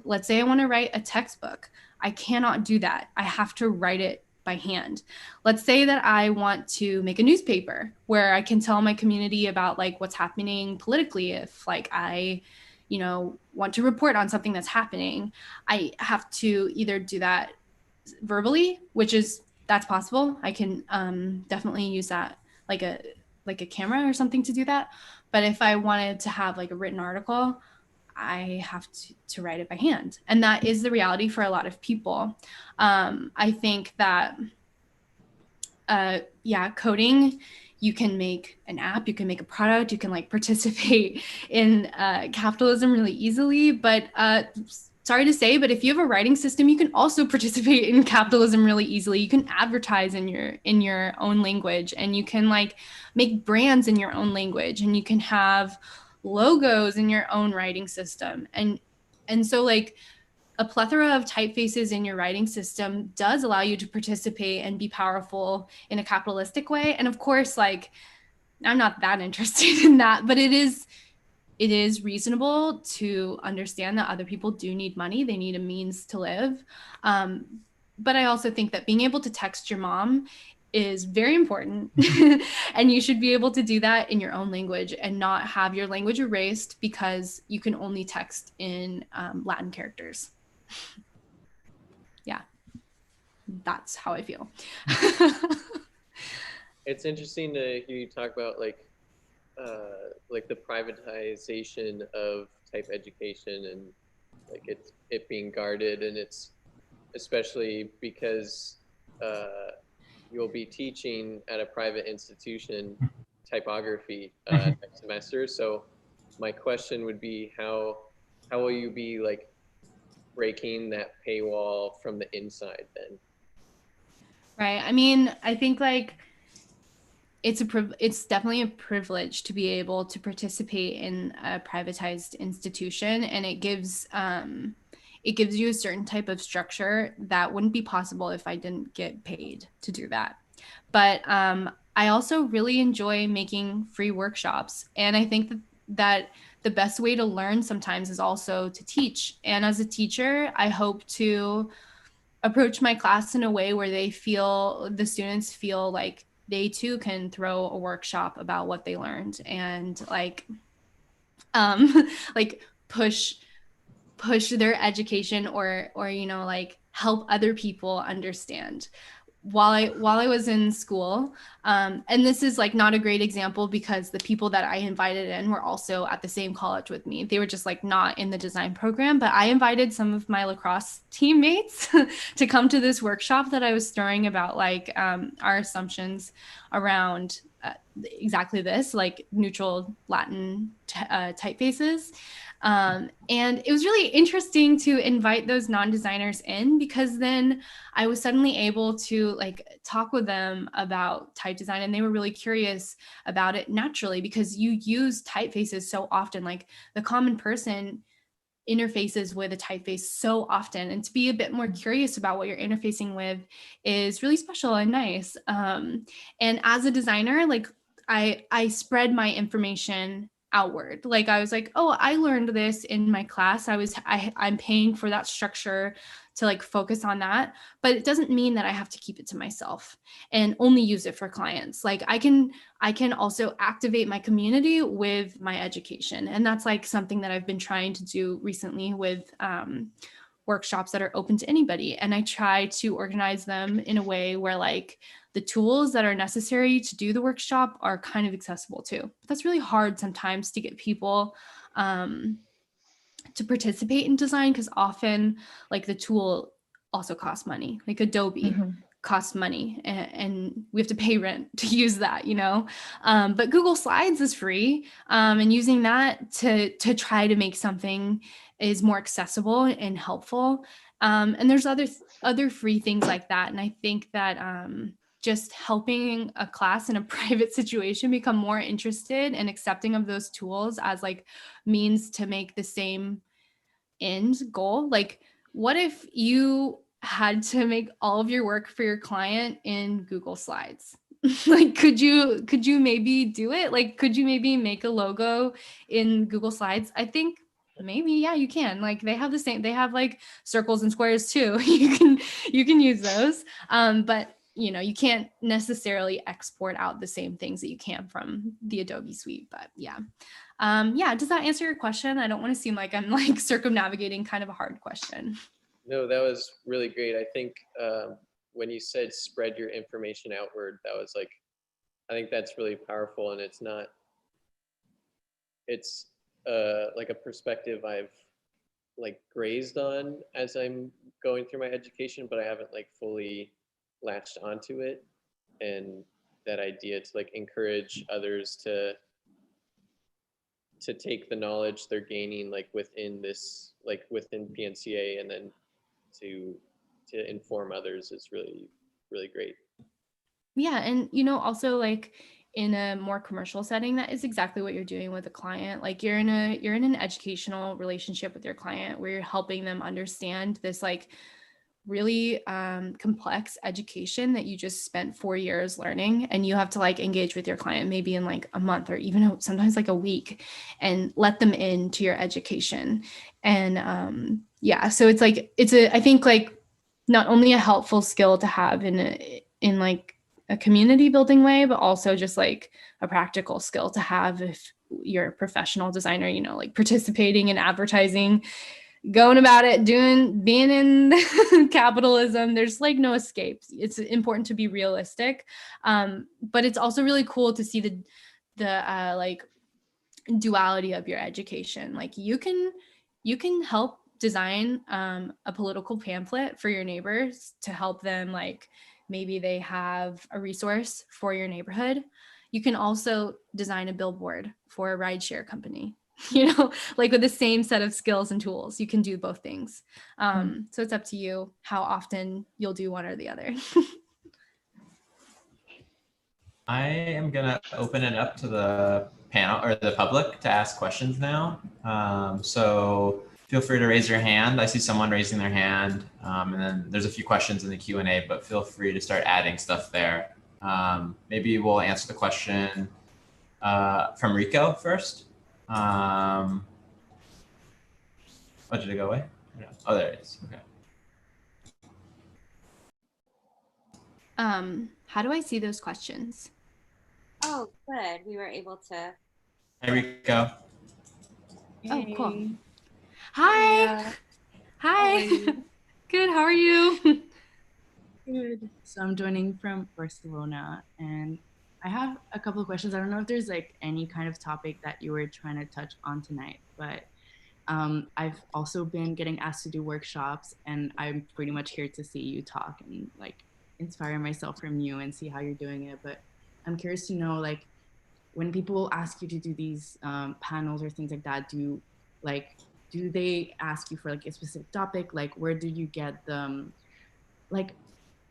let's say I want to write a textbook. I cannot do that. I have to write it by hand. Let's say that I want to make a newspaper where I can tell my community about like what's happening politically. If like I, want to report on something that's happening, I have to either do that verbally, that's possible. I can definitely use that like a camera or something to do that. But if I wanted to have like a written article, I have to write it by hand. And that is the reality for a lot of people. I think that, coding, you can make an app, you can make a product, you can like participate in capitalism really easily. But sorry to say, but if you have a writing system, you can also participate in capitalism really easily. You can advertise in your own language, and you can like make brands in your own language, and you can have logos in your own writing system. And so like a plethora of typefaces in your writing system does allow you to participate and be powerful in a capitalistic way. And of course, like I'm not that interested in that, but it is reasonable to understand that other people do need money. They need a means to live. But I also think that being able to text your mom is very important. And you should be able to do that in your own language and not have your language erased because you can only text in Latin characters. Yeah, that's how I feel. It's interesting to hear you talk about like like the privatization of type education and like it being guarded, and it's especially because you'll be teaching at a private institution typography next semester. So my question would be how will you be like breaking that paywall from the inside then? Right. I mean, I think like it's definitely a privilege to be able to participate in a privatized institution, and it gives you a certain type of structure that wouldn't be possible if I didn't get paid to do that. But I also really enjoy making free workshops, and I think that the best way to learn sometimes is also to teach. And as a teacher, I hope to approach my class in a way where the students feel like they too can throw a workshop about what they learned, and like like push their education, or like help other people understand. While I was in school, and this is like not a great example because the people that I invited in were also at the same college with me. They were just like not in the design program, but I invited some of my lacrosse teammates to come to this workshop that I was throwing about like our assumptions around exactly this, like neutral Latin typefaces. And it was really interesting to invite those non-designers in, because then I was suddenly able to like talk with them about type design, and they were really curious about it naturally because you use typefaces so often. Like the common person interfaces with a typeface so often, and to be a bit more curious about what you're interfacing with is really special and nice. And as a designer, like I spread my information outward. Like I was like, oh, I learned this in my class. I'm paying for that structure to like focus on that, but it doesn't mean that I have to keep it to myself and only use it for clients. Like I can also activate my community with my education. And that's like something that I've been trying to do recently with workshops that are open to anybody. And I try to organize them in a way where like the tools that are necessary to do the workshop are kind of accessible too. But that's really hard sometimes to get people to participate in design, because often like the tool also costs money. Like Adobe costs money, and we have to pay rent to use that, but Google Slides is free, and using that to try to make something is more accessible and helpful. And there's other free things like that. And I think that just helping a class in a private situation become more interested and accepting of those tools as like means to make the same end goal. Like what if you had to make all of your work for your client in Google Slides? Like could you maybe do it? Like could you maybe make a logo in Google Slides? I think maybe, yeah, you can. Like they have like circles and squares too. You can use those, but you can't necessarily export out the same things that you can from the Adobe suite. But yeah, does that answer your question? I don't want to seem like I'm like circumnavigating kind of a hard question. No, that was really great. I think when you said spread your information outward, that was like, I think that's really powerful, and it's like a perspective I've like grazed on as I'm going through my education, but I haven't like fully latched onto it. And that idea to like encourage others to take the knowledge they're gaining like within PNCA, and then to inform others is really, really great. Yeah, and also like in a more commercial setting, that is exactly what you're doing with a client. Like you're in an educational relationship with your client where you're helping them understand this like really complex education that you just spent 4 years learning, and you have to like engage with your client maybe in like a month or even sometimes like a week and let them into your education. And so it's like I think like not only a helpful skill to have in like a community building way, but also just like a practical skill to have if you're a professional designer, like participating in advertising, going about it, being in capitalism. There's like no escape. It's important to be realistic. But it's also really cool to see like duality of your education. Like you can help design a political pamphlet for your neighbors to help them, like maybe they have a resource for your neighborhood. You can also design a billboard for a rideshare company, like with the same set of skills and tools. You can do both things. So it's up to you how often you'll do one or the other. I am gonna open it up to the panel or the public to ask questions now. So feel free to raise your hand. I see someone raising their hand, and then there's a few questions in the Q&A, but feel free to start adding stuff there. Maybe we'll answer the question from Rico first. Oh, did it go away? No. Oh, there it is. Okay. How do I see those questions? Oh, good. We were able to. Hey, Rico. Oh, cool. Hey. Hi. Yeah. Hi. How are you? Good. How are you? Good. So I'm joining from Barcelona, and I have a couple of questions. I don't know if there's like any kind of topic that you were trying to touch on tonight, but I've also been getting asked to do workshops, and I'm pretty much here to see you talk and like inspire myself from you and see how you're doing it. But I'm curious to know, like, when people ask you to do these panels or things like that, do they ask you for like a specific topic? Like, where do you get them? Like,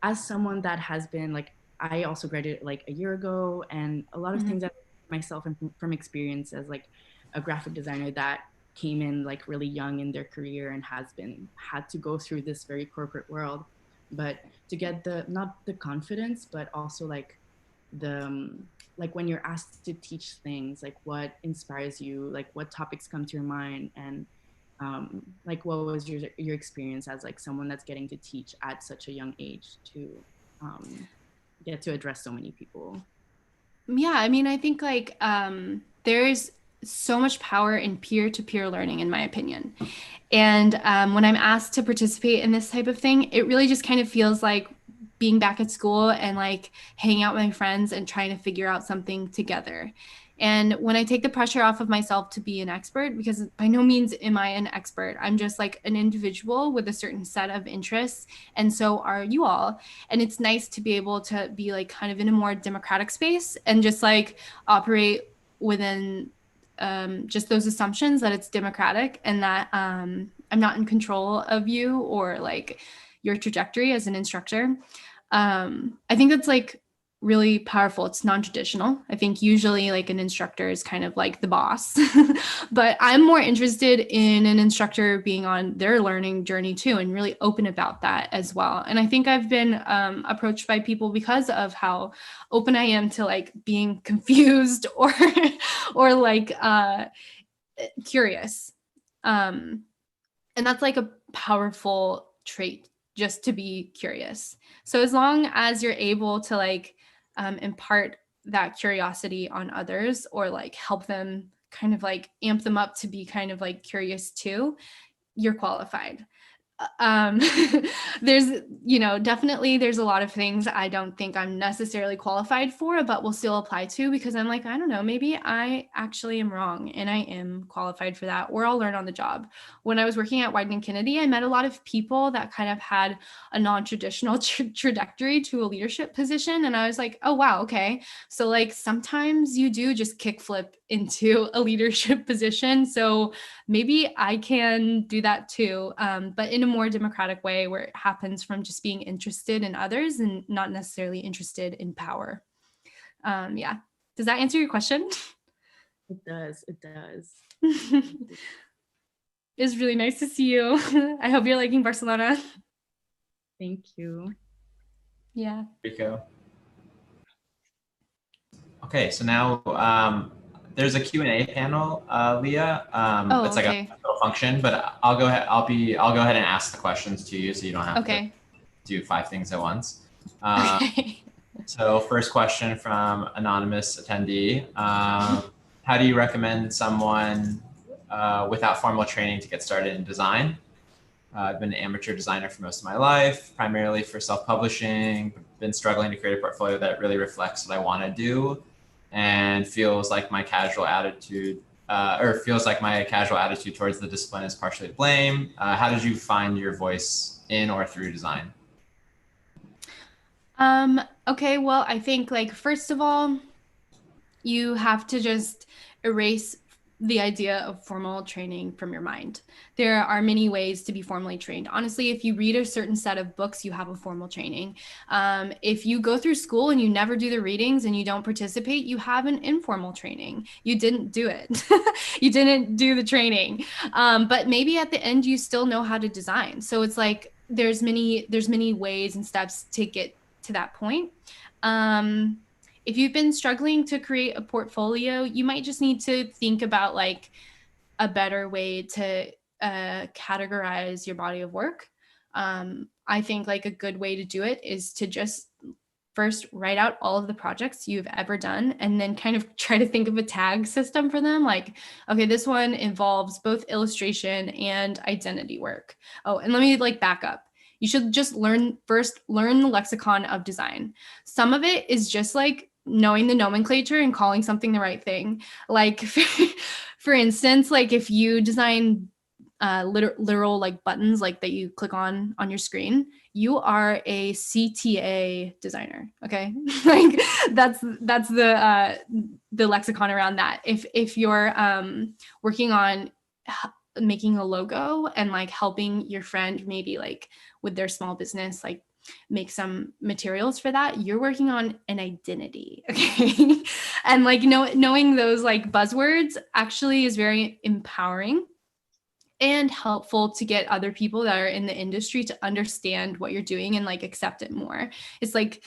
as someone that has been like, I also graduated like a year ago, and a lot of things that myself and from experience as like a graphic designer that came in like really young in their career and had to go through this very corporate world, but to get not the confidence, but also like the like when you're asked to teach things, like what inspires you, like what topics come to your mind, and like what was your experience as like someone that's getting to teach at such a young age to get to address so many people? Yeah, I mean, I think like there's so much power in peer-to-peer learning, in my opinion. And when I'm asked to participate in this type of thing, it really just kind of feels like being back at school and like hanging out with my friends and trying to figure out something together. And when I take the pressure off of myself to be an expert, because by no means am I an expert, I'm just like an individual with a certain set of interests, and so are you all. And it's nice to be able to be like kind of in a more democratic space and just like operate within just those assumptions that it's democratic and that I'm not in control of you or like your trajectory as an instructor. I think that's like really powerful. It's non-traditional. I think usually like an instructor is kind of like the boss, but I'm more interested in an instructor being on their learning journey too, and really open about that as well. And I think I've been approached by people because of how open I am to like being confused or like curious. And that's like a powerful trait, just to be curious. So as long as you're able to like impart that curiosity on others or like help them kind of like amp them up to be kind of like curious too, you're qualified. There's, definitely there's a lot of things I don't think I'm necessarily qualified for, but will still apply to, because I'm like, I don't know, maybe I actually am wrong and I am qualified for that, or I'll learn on the job. When I was working at Wieden Kennedy, I met a lot of people that kind of had a non-traditional trajectory to a leadership position. And I was like, oh, wow. Okay. So like sometimes you do just kickflip into a leadership position. So maybe I can do that too, but in a more democratic way where it happens from just being interested in others and not necessarily interested in power. Yeah. Does that answer your question? It does. It does. It's really nice to see you. I hope you're liking Barcelona. Thank you. Yeah. Rico. Okay, so now there's a Q&A panel, Leah. It's like okay. a function, but I'll go ahead. I'll go ahead and ask the questions to you, so you don't have to do 5 things at once. Okay. So first question from anonymous attendee: how do you recommend someone without formal training to get started in design? I've been an amateur designer for most of my life, primarily for self-publishing. Been struggling to create a portfolio that really reflects what I want to do, and feels like my casual attitude towards the discipline is partially to blame. How did you find your voice in or through design? Okay, well, I think like first of all, you have to just erase the idea of formal training from your mind. There are many ways to be formally trained. Honestly, if you read a certain set of books, you have a formal training. If you go through school and you never do the readings and you don't participate, you have an informal training. You didn't do it. You didn't do the training. But maybe at the end, you still know how to design. So it's like there's many ways and steps to get to that point. If you've been struggling to create a portfolio, you might just need to think about like a better way to categorize your body of work. I think like a good way to do it is to just first write out all of the projects you've ever done and then kind of try to think of a tag system for them. Like, okay, this one involves both illustration and identity work. Oh, and let me like back up. You should just learn the lexicon of design. Some of it is just like knowing the nomenclature and calling something the right thing. Like for instance, like if you design literal like buttons like that you click on your screen, you are a CTA designer. Okay. Like that's the lexicon around that. If you're working on making a logo and like helping your friend maybe like with their small business like make some materials for that, you're working on an identity. Okay. And like knowing those like buzzwords actually is very empowering and helpful to get other people that are in the industry to understand what you're doing and like accept it more. It's like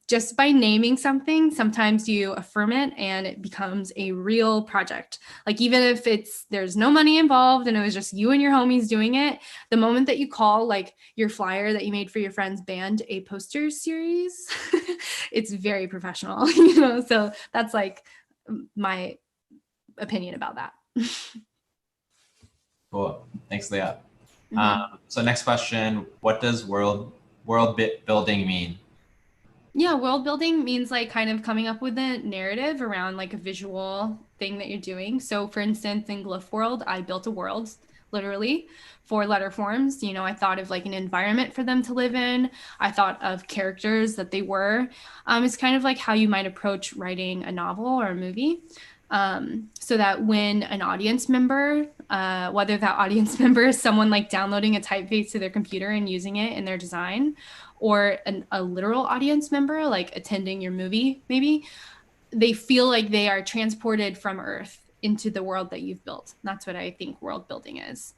just by naming something, sometimes you affirm it and it becomes a real project. Like even if there's no money involved and it was just you and your homies doing it, the moment that you call like your flyer that you made for your friend's band a poster series, it's very professional, So that's like my opinion about that. Cool. Thanks, Leah. Mm-hmm. So next question, what does world building mean? Yeah, world building means like kind of coming up with a narrative around like a visual thing that you're doing. So for instance, in Glyph World, I built a world literally for letter forms. I thought of like an environment for them to live in. I thought of characters that they were. It's kind of like how you might approach writing a novel or a movie. So that when an audience member, whether that audience member is someone like downloading a typeface to their computer and using it in their design, or a literal audience member like attending your movie, maybe they feel like they are transported from Earth into the world that you've built. That's what I think world building is.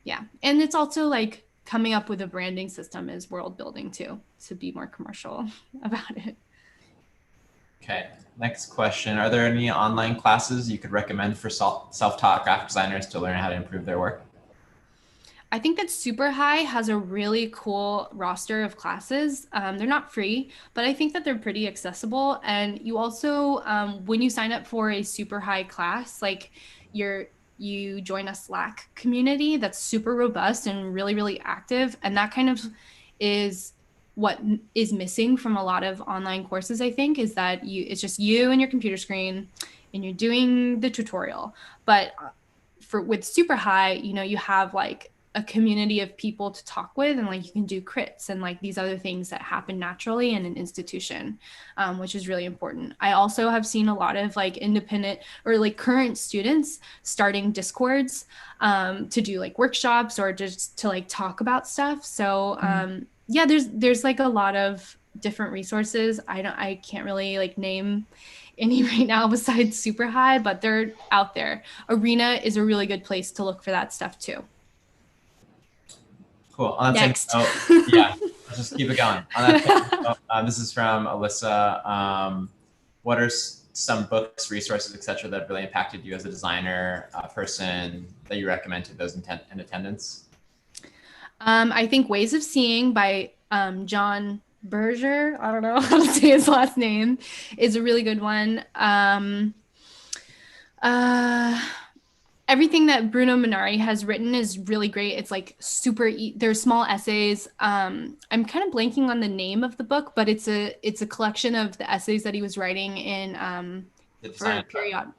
Yeah. And it's also like coming up with a branding system is world building too, to be more commercial about it. Okay, next question. Are there any online classes you could recommend for self-taught graphic designers to learn how to improve their work? I think that Super High has a really cool roster of classes. They're not free, but I think that they're pretty accessible. And you also, when you sign up for a Super High class, like you join a Slack community that's super robust and really, really active. And that kind of is what is missing from a lot of online courses, I think, is that it's just you and your computer screen and you're doing the tutorial. But with Super High, you have like a community of people to talk with, and like you can do crits and like these other things that happen naturally in an institution, which is really important. I also have seen a lot of like independent or like current students starting Discords to do like workshops or just to like talk about stuff. So yeah, there's like a lot of different resources. I can't really like name any right now besides Super High, but they're out there. Arena is a really good place to look for that stuff too. Cool. On that Next. Same note, yeah, let's just keep it going. On that same note, this is from Alyssa. What are some books, resources, etc., that really impacted you as a designer person that you recommend to those in attendance? I think Ways of Seeing by John Berger, I don't know how to say his last name, is a really good one. everything that Bruno Minari has written is really great. It's like they're small essays. I'm kind of blanking on the name of the book, but it's a collection of the essays that he was writing in for a period.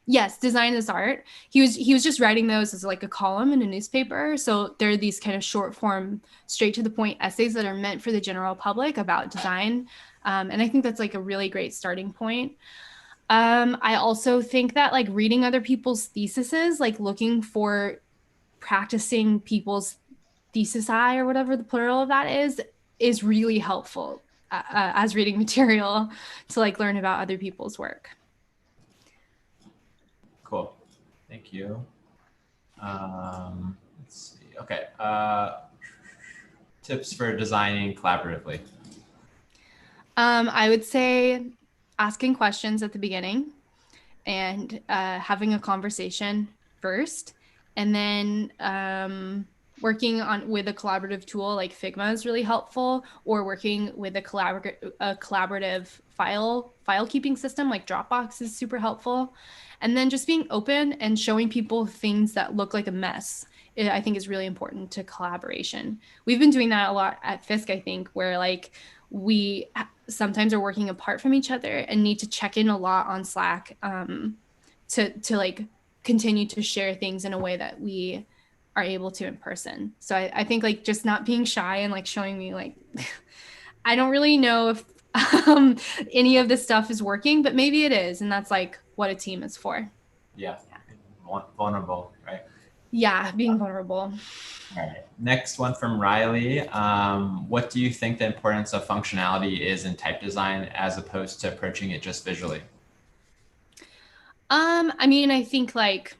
Yes, Design is Art. He was just writing those as like a column in a newspaper. So they're these kind of short form, straight to the point essays that are meant for the general public about design. And I think that's like a really great starting point. I also think that like reading other people's theses, like looking for practicing people's thesisi or whatever the plural of that is really helpful as reading material to like learn about other people's work. Cool. Thank you. Let's see. Okay. Tips for designing collaboratively. I would say asking questions at the beginning and having a conversation first, and then working with a collaborative tool like Figma is really helpful, or working with a collaborative file keeping system like Dropbox is super helpful. And then just being open and showing people things that look like a mess, I think is really important to collaboration. We've been doing that a lot at Fisk, I think, where like we sometimes are working apart from each other and need to check in a lot on Slack to like continue to share things in a way that we are able to in person. So I think like just not being shy and like showing me like, I don't really know if any of this stuff is working, but maybe it is. And that's like what a team is for. Yeah. Vulnerable, right? Yeah, being vulnerable. All right. Next one from Riley. What do you think the importance of functionality is in type design as opposed to approaching it just visually? I mean, I think like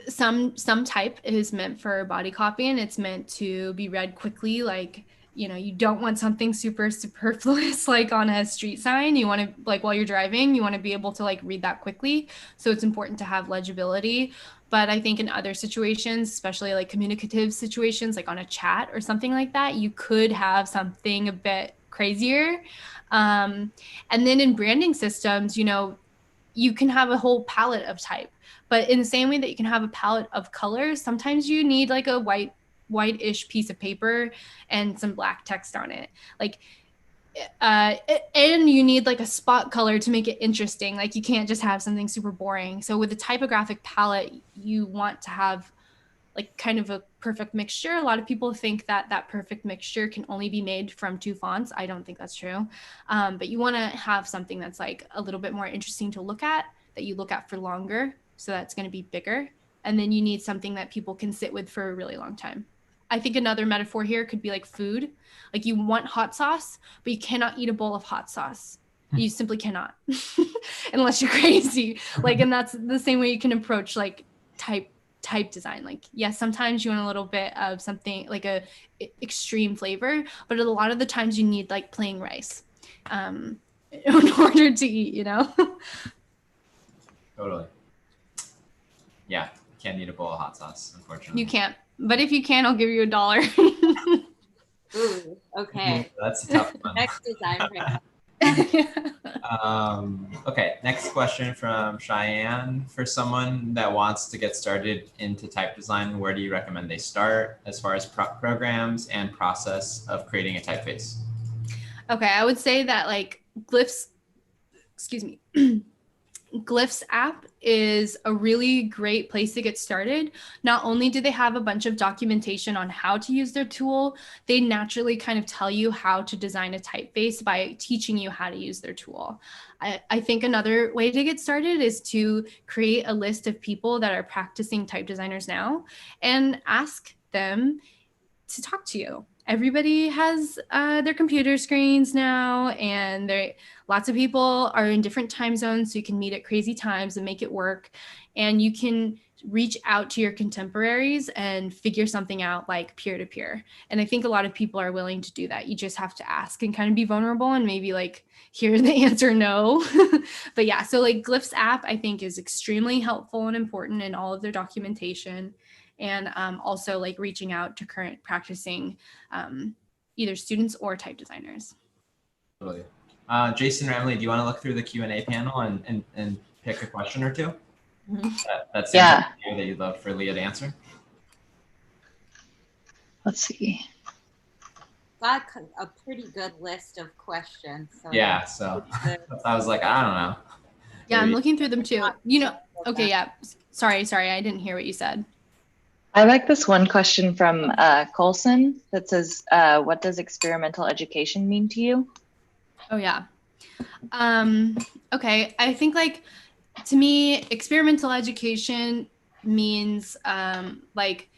some type is meant for body copy and it's meant to be read quickly. Like, you know, you don't want something super superfluous like on a street sign. You want to, like, while you're driving, you want to be able to like read that quickly. So it's important to have legibility. But I think in other situations, especially like communicative situations, like on a chat or something like that, you could have something a bit crazier. And then in branding systems, you know, you can have a whole palette of type, but in the same way that you can have a palette of colors, sometimes you need like a white-ish piece of paper and some black text on it. Like, and you need like a spot color to make it interesting. Like you can't just have something super boring. So with the typographic palette, you want to have like kind of a perfect mixture. A lot of people think that that perfect mixture can only be made from 2 fonts. I don't think that's true. But you want to have something that's like a little bit more interesting to look at, that you look at for longer. So that's going to be bigger. And then you need something that people can sit with for a really long time. I think another metaphor here could be like food. Like you want hot sauce, but you cannot eat a bowl of hot sauce. You simply cannot, unless you're crazy. Like, and that's the same way you can approach like type design. Like, yes, sometimes you want a little bit of something like a extreme flavor, but a lot of the times you need like plain rice in order to eat, you know? Totally. Yeah, you can't eat a bowl of hot sauce, unfortunately. You can't. But if you can, I'll give you $1. Ooh, okay. That's a tough one. Next design right Okay, next question from Cheyenne. For someone that wants to get started into type design, where do you recommend they start as far as programs and process of creating a typeface? Okay, I would say that like Glyphs app is a really great place to get started. Not only do they have a bunch of documentation on how to use their tool, they naturally kind of tell you how to design a typeface by teaching you how to use their tool. I think another way to get started is to create a list of people that are practicing type designers now and ask them to talk to you. Everybody has their computer screens now, and lots of people are in different time zones, so you can meet at crazy times and make it work. And you can reach out to your contemporaries and figure something out like peer-to-peer. And I think a lot of people are willing to do that. You just have to ask and kind of be vulnerable and maybe like hear the answer no. But yeah, so like Glyphs app, I think is extremely helpful and important in all of their documentation. And also like reaching out to current practicing either students or type designers. Totally. Jason or Emily, do you want to look through the Q&A panel and pick a question or two? That seems Yeah. like that you'd love for Leah to answer. Let's see. Got a pretty good list of questions. So Yeah, so I was like, I don't know. Yeah, I'm Maybe- looking through them too. Okay, yeah. Sorry, I didn't hear what you said. I like this one question from Colson that says, what does experimental education mean to you? Oh yeah. Okay, I think like to me, experimental education means like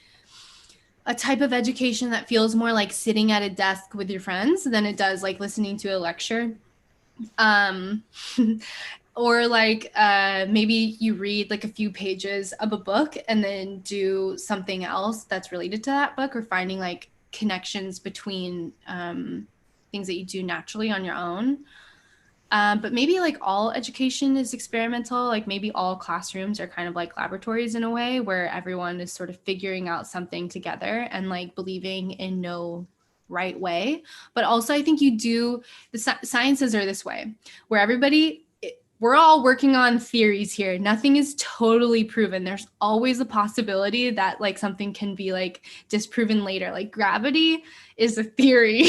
a type of education that feels more like sitting at a desk with your friends than it does like listening to a lecture. Um, or like maybe you read like a few pages of a book and then do something else that's related to that book, or finding like connections between things that you do naturally on your own. But maybe like all education is experimental. Like maybe all classrooms are kind of like laboratories in a way, where everyone is sort of figuring out something together and like believing in no right way. But also I think the sciences are this way, where we're all working on theories here. Nothing is totally proven. There's always a possibility that like something can be like disproven later. Like gravity is a theory,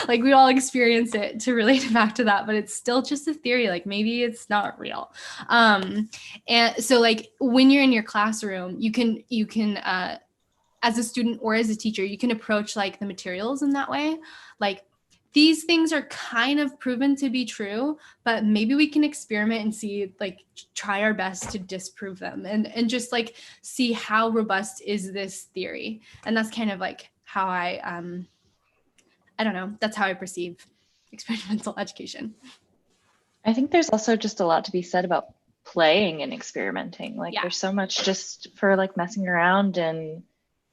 like we all experience it, to relate it back to that, but it's still just a theory. Like maybe it's not real. And so like when you're in your classroom, you can as a student or as a teacher, you can approach like the materials in that way. Like these things are kind of proven to be true, but maybe we can experiment and see, like try our best to disprove them, and just like see how robust is this theory. And that's kind of like how I don't know, that's how I perceive experimental education. I think there's also just a lot to be said about playing and experimenting. Like there's so much just for like messing around and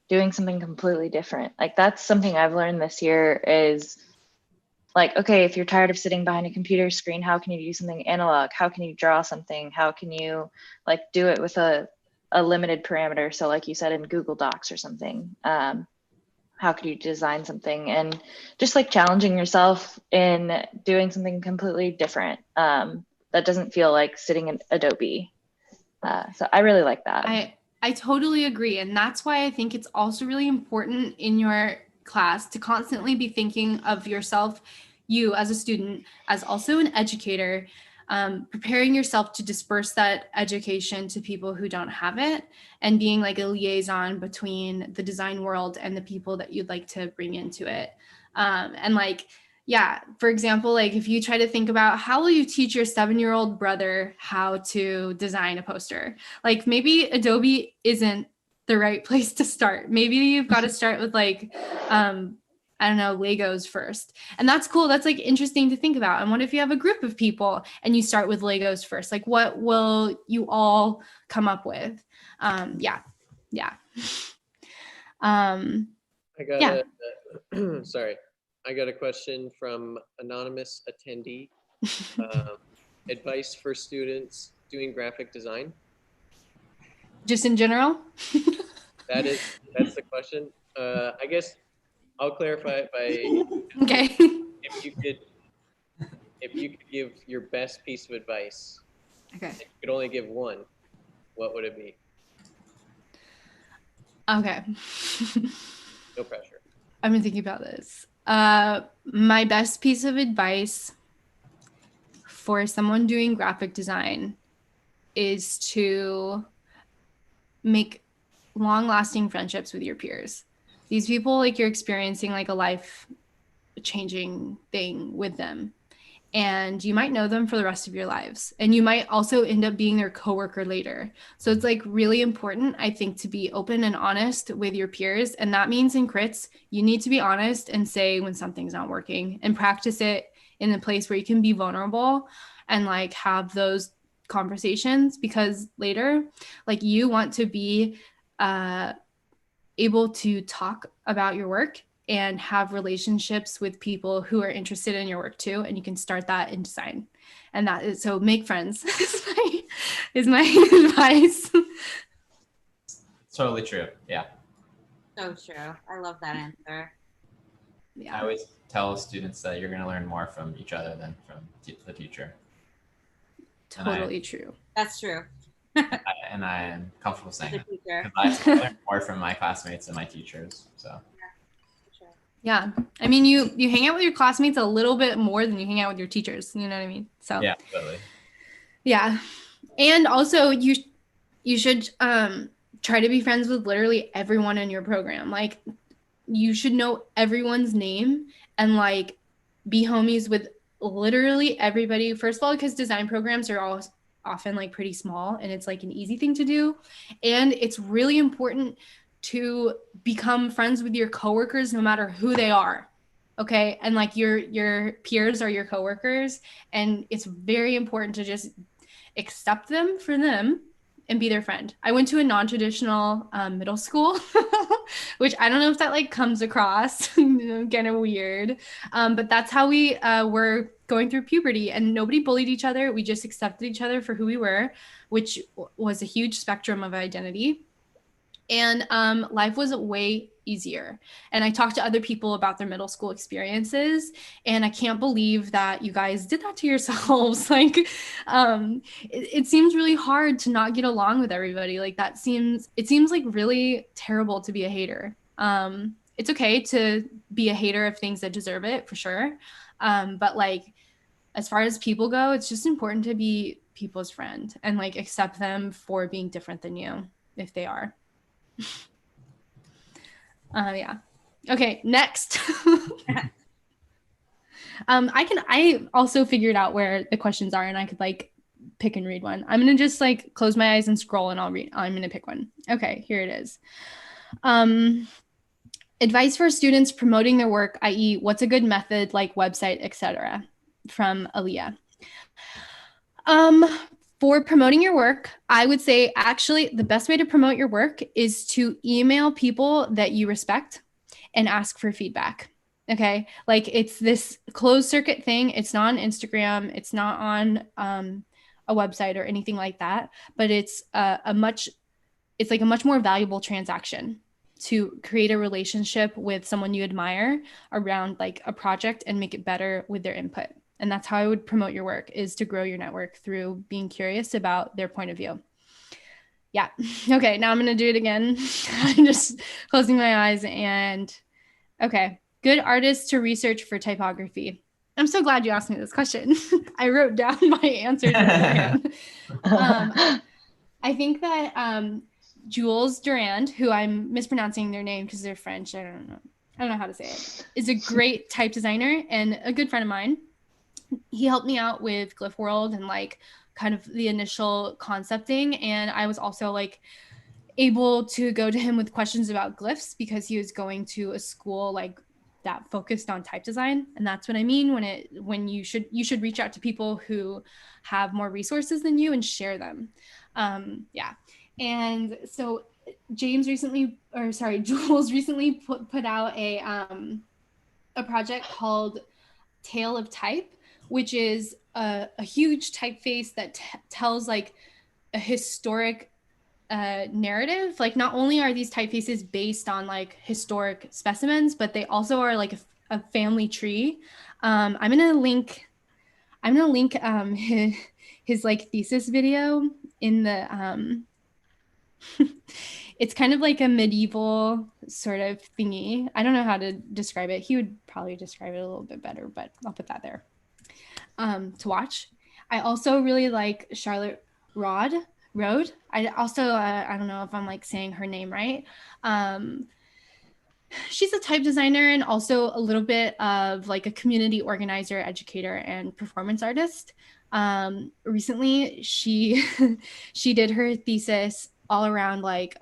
doing something completely different. Like that's something I've learned this year is like, okay, if you're tired of sitting behind a computer screen, how can you do something analog? How can you draw something? How can you like do it with a limited parameter? So like you said, in Google Docs or something, how could you design something? And just like challenging yourself in doing something completely different that doesn't feel like sitting in Adobe. So I really like that. I totally agree. And that's why I think it's also really important in your class to constantly be thinking of yourself, you as a student, as also an educator, preparing yourself to disperse that education to people who don't have it, and being like a liaison between the design world and the people that you'd like to bring into it. And like, yeah, for example, like if you try to think about how will you teach your 7-year-old brother how to design a poster, like maybe Adobe isn't the right place to start. Maybe you've got to start with like, I don't know, Legos first. And that's cool. That's like interesting to think about. And what if you have a group of people and you start with Legos first? Like what will you all come up with? Yeah. I got sorry. I got a question from anonymous attendee. Advice for students doing graphic design? Just in general? That's the question. I guess I'll clarify it by Okay. if you could give your best piece of advice. Okay. If you could only give one, what would it be? Okay. No pressure. I've been thinking about this. My best piece of advice for someone doing graphic design is to make long-lasting friendships with your peers. These people, like you're experiencing like a life-changing thing with them. And you might know them for the rest of your lives. And you might also end up being their coworker later. So it's like really important, I think, to be open and honest with your peers. And that means in crits, you need to be honest and say when something's not working, and practice it in a place where you can be vulnerable and like have those conversations, because later, like you want to be able to talk about your work and have relationships with people who are interested in your work too. And you can start that in design. And that is, so make friends is my advice. Totally true. Yeah. So true. I love that answer. Yeah. I always tell students that you're going to learn more from each other than from the teacher. Totally true. That's true. And I am comfortable saying As a that teacher. because I learned more from my classmates and my teachers. So Yeah. I mean, you hang out with your classmates a little bit more than you hang out with your teachers. You know what I mean? So yeah, totally. yeah. And also you should try to be friends with literally everyone in your program. Like you should know everyone's name and like be homies with literally everybody. First of all, because design programs are all often like pretty small and it's like an easy thing to do. And it's really important to become friends with your coworkers no matter who they are. Okay. And like your peers are your coworkers. And it's very important to just accept them for them and be their friend. I went to a non-traditional middle school, which I don't know if that like comes across kind of weird, but that's how we were going through puberty, and nobody bullied each other. We just accepted each other for who we were, which was a huge spectrum of identity. And life was way easier. And I talked to other people about their middle school experiences, and I can't believe that you guys did that to yourselves. Like, it seems really hard to not get along with everybody. Like it seems like really terrible to be a hater. It's okay to be a hater of things that deserve it, for sure. But like, as far as people go, it's just important to be people's friend and like accept them for being different than you if they are. Yeah. Okay, next. I also figured out where the questions are and I could like pick and read one. I'm gonna just like close my eyes and scroll and I'm gonna pick one. Okay, here it is. Advice for students promoting their work, i.e. what's a good method, like website, etc. From Leah. For promoting your work, I would say actually the best way to promote your work is to email people that you respect and ask for feedback. Okay. Like it's this closed circuit thing. It's not on Instagram. It's not on a website or anything like that, but it's it's like a much more valuable transaction to create a relationship with someone you admire around like a project and make it better with their input. And that's how I would promote your work, is to grow your network through being curious about their point of view. Yeah. Okay. Now I'm going to do it again. I'm just closing my eyes and okay. Good artists to research for typography. I'm so glad you asked me this question. I wrote down my answers beforehand. I think that Jules Durand, who I'm mispronouncing their name because they're French, I don't know how to say it, is a great type designer and a good friend of mine. He helped me out with Glyph World and like kind of the initial concepting. And I was also like able to go to him with questions about glyphs because he was going to a school like that focused on type design. And that's what I mean when you should reach out to people who have more resources than you and share them. Yeah. And so Jules recently put out a project called Tale of Type, which is a huge typeface that tells like a historic narrative. Like not only are these typefaces based on like historic specimens, but they also are like a family tree. I'm gonna link his like thesis video in the it's kind of like a medieval sort of thingy. I don't know how to describe it. He would probably describe it a little bit better, but I'll put that there to watch. I also really like Charlotte Road. I also, I don't know if I'm like saying her name right. She's a type designer and also a little bit of like a community organizer, educator, and performance artist. Recently, she she did her thesis all around like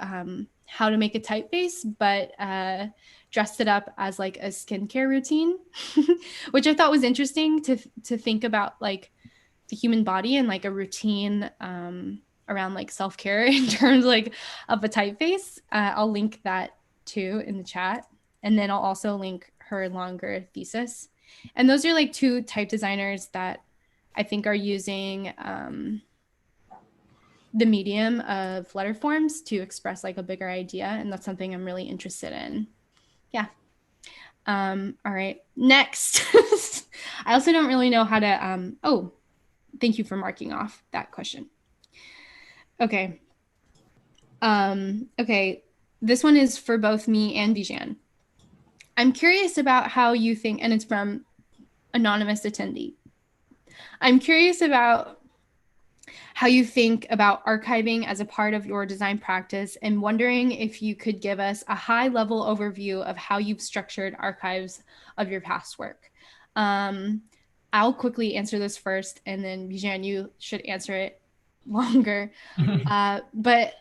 how to make a typeface, but dressed it up as like a skincare routine, which I thought was interesting to think about like the human body and like a routine around like self-care in terms like of a typeface. I'll link that too in the chat. And then I'll also link her longer thesis. And those are like two type designers that I think are using the medium of letter forms to express like a bigger idea. And that's something I'm really interested in. Yeah. All right. Next. I also don't really know how to, oh, thank you for marking off that question. Okay. Okay. This one is for both me and Bijan. I'm curious about how you think, and it's from anonymous attendee. I'm curious about how you think about archiving as a part of your design practice and wondering if you could give us a high-level overview of how you've structured archives of your past work. I'll quickly answer this first, and then Bijan, you should answer it longer. But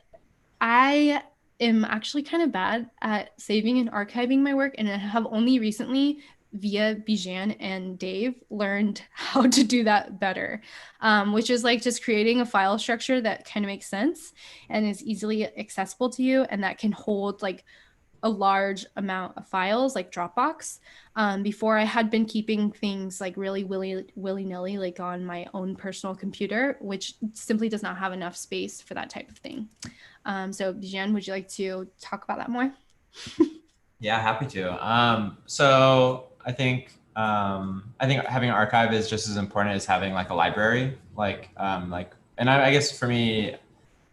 I am actually kind of bad at saving and archiving my work, and I have only recently, via Bijan and Dave, learned how to do that better, which is like just creating a file structure that kind of makes sense and is easily accessible to you, and that can hold like a large amount of files like Dropbox. Before I had been keeping things like really willy-nilly, like on my own personal computer, which simply does not have enough space for that type of thing. So Bijan, would you like to talk about that more? Yeah, happy to. So I think having an archive is just as important as having like a library. And I guess for me,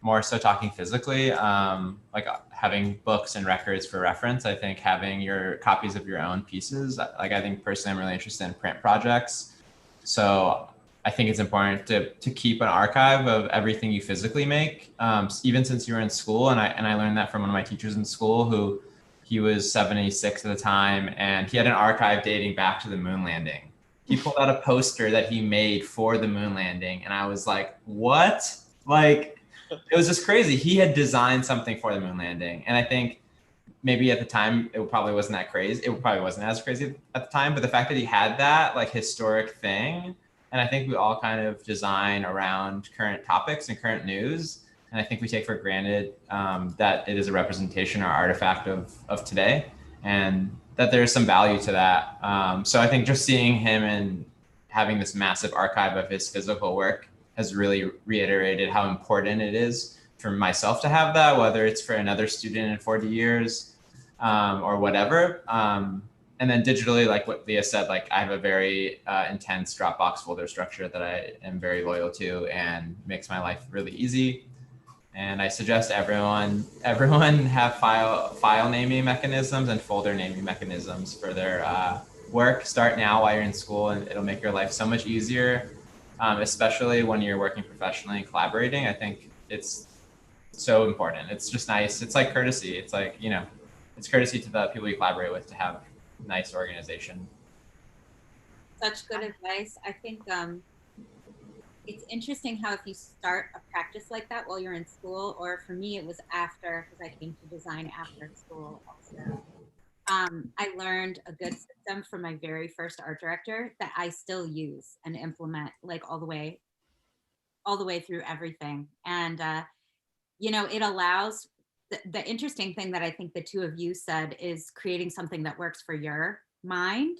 more so talking physically, like having books and records for reference. I think having your copies of your own pieces. Like I think personally, I'm really interested in print projects. So I think it's important to keep an archive of everything you physically make, even since you were in school. And I learned that from one of my teachers in school who he was 76 at the time, and he had an archive dating back to the moon landing. He pulled out a poster that he made for the moon landing, and I was like, what? Like, it was just crazy. He had designed something for the moon landing. And I think maybe at the time, it probably wasn't that crazy. It probably wasn't as crazy at the time, but the fact that he had that like historic thing, and I think we all kind of design around current topics and current news. And I think we take for granted that it is a representation or artifact of today, and that there's some value to that. So I think just seeing him and having this massive archive of his physical work has really reiterated how important it is for myself to have that, whether it's for another student in 40 years or whatever. And then digitally, like what Leah said, like I have a very intense Dropbox folder structure that I am very loyal to and makes my life really easy. And I suggest everyone have file naming mechanisms and folder naming mechanisms for their work. Start now while you're in school, and it'll make your life so much easier, especially when you're working professionally and collaborating. I think it's so important. It's just nice. It's like courtesy. It's like, it's courtesy to the people you collaborate with to have nice organization. Such good advice. I think it's interesting how if you start a practice like that while you're in school, or for me, it was after, because I came to design after school also. I learned a good system from my very first art director that I still use and implement like all the way through everything. And, it allows the interesting thing that I think the two of you said is creating something that works for your mind.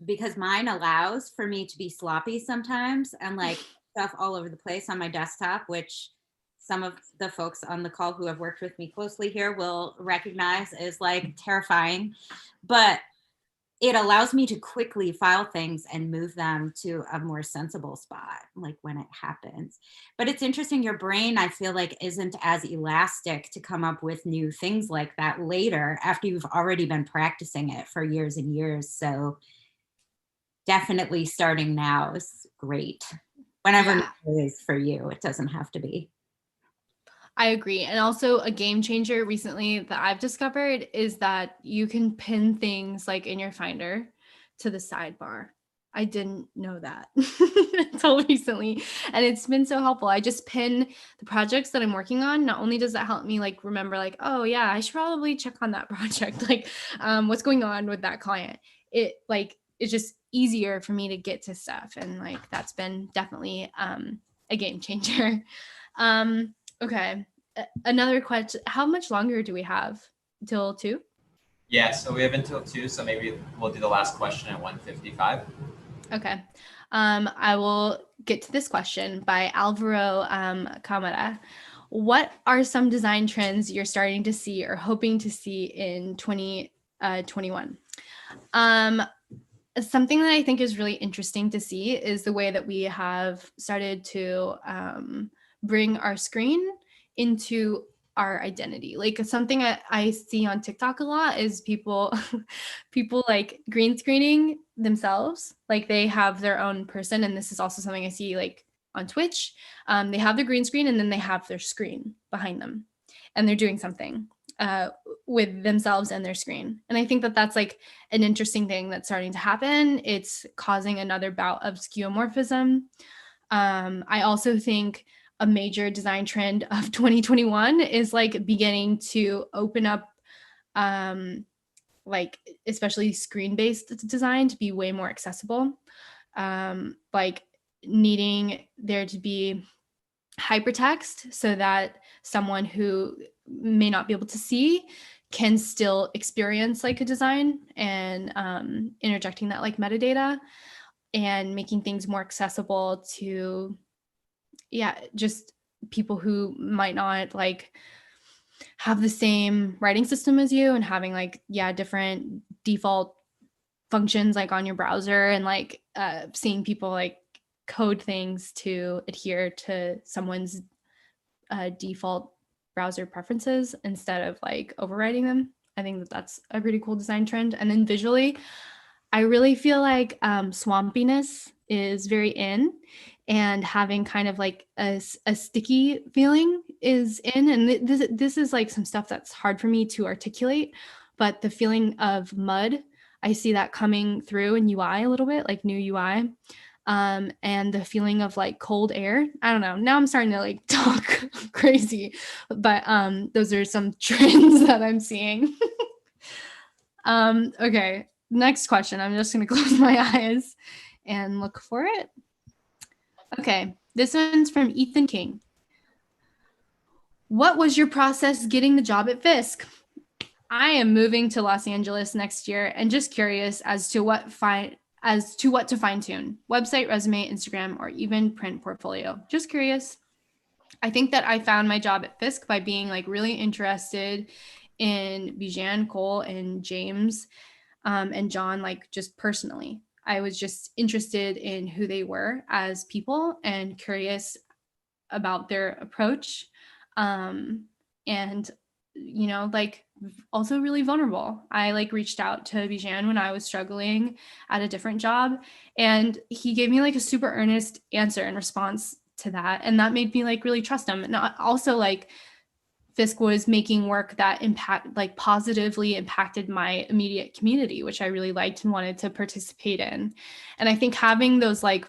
Because mine allows for me to be sloppy sometimes and like stuff all over the place on my desktop, which some of the folks on the call who have worked with me closely here will recognize is like terrifying. But it allows me to quickly file things and move them to a more sensible spot, like when it happens. But it's interesting, your brain, I feel like, isn't as elastic to come up with new things like that later after you've already been practicing it for years and years. So definitely starting now is great. Whenever it is for you, it doesn't have to be. I agree. And also a game changer recently that I've discovered is that you can pin things like in your Finder to the sidebar. I didn't know that until recently. And it's been so helpful. I just pin the projects that I'm working on. Not only does that help me like remember like, oh yeah, I should probably check on that project. Like what's going on with that client. It's just easier for me to get to stuff. And like, that's been definitely a game changer. Okay. Another question. How much longer do we have? Till 2? Yeah, so we have until 2, so maybe we'll do the last question at 1:55. Okay. I will get to this question by Alvaro Camara. What are some design trends you're starting to see or hoping to see in 2021? Something that I think is really interesting to see is the way that we have started to bring our screen into our identity. Like something I see on TikTok a lot is people like green screening themselves. Like they have their own person, and this is also something I see like on Twitch. They have their green screen and then they have their screen behind them, and they're doing something with themselves and their screen. And I think that that's like an interesting thing that's starting to happen. It's causing another bout of skeuomorphism. I also think a major design trend of 2021 is like beginning to open up like especially screen-based design to be way more accessible. Like needing there to be hypertext so that someone who may not be able to see can still experience like a design, and interjecting that like metadata and making things more accessible to just people who might not like have the same writing system as you, and having like different default functions like on your browser, and like seeing people like code things to adhere to someone's default browser preferences instead of like overriding them. I think that that's a pretty cool design trend. And then visually, I really feel like swampiness is very in, and having kind of like a sticky feeling is in. And this is like some stuff that's hard for me to articulate, but the feeling of mud, I see that coming through in UI a little bit, like new UI. And the feeling of like cold air. I don't know. Now I'm starting to like talk crazy, but those are some trends that I'm seeing. Okay, next question. I'm just gonna close my eyes and look for it. Okay, this one's from Ethan King. What was your process getting the job at Fisk? I am moving to Los Angeles next year and just curious as to what to fine tune: website, resume, Instagram, or even print portfolio. Just curious. I think that I found my job at Fisk by being like really interested in Bijan, Cole, and James, and John, like just personally. I was just interested in who they were as people and curious about their approach. And, you know, like also really vulnerable. I like reached out to Bijan when I was struggling at a different job, and he gave me like a super earnest answer in response to that. And that made me like really trust him. And also like Fisk was making work that positively impacted my immediate community, which I really liked and wanted to participate in. And I think having those like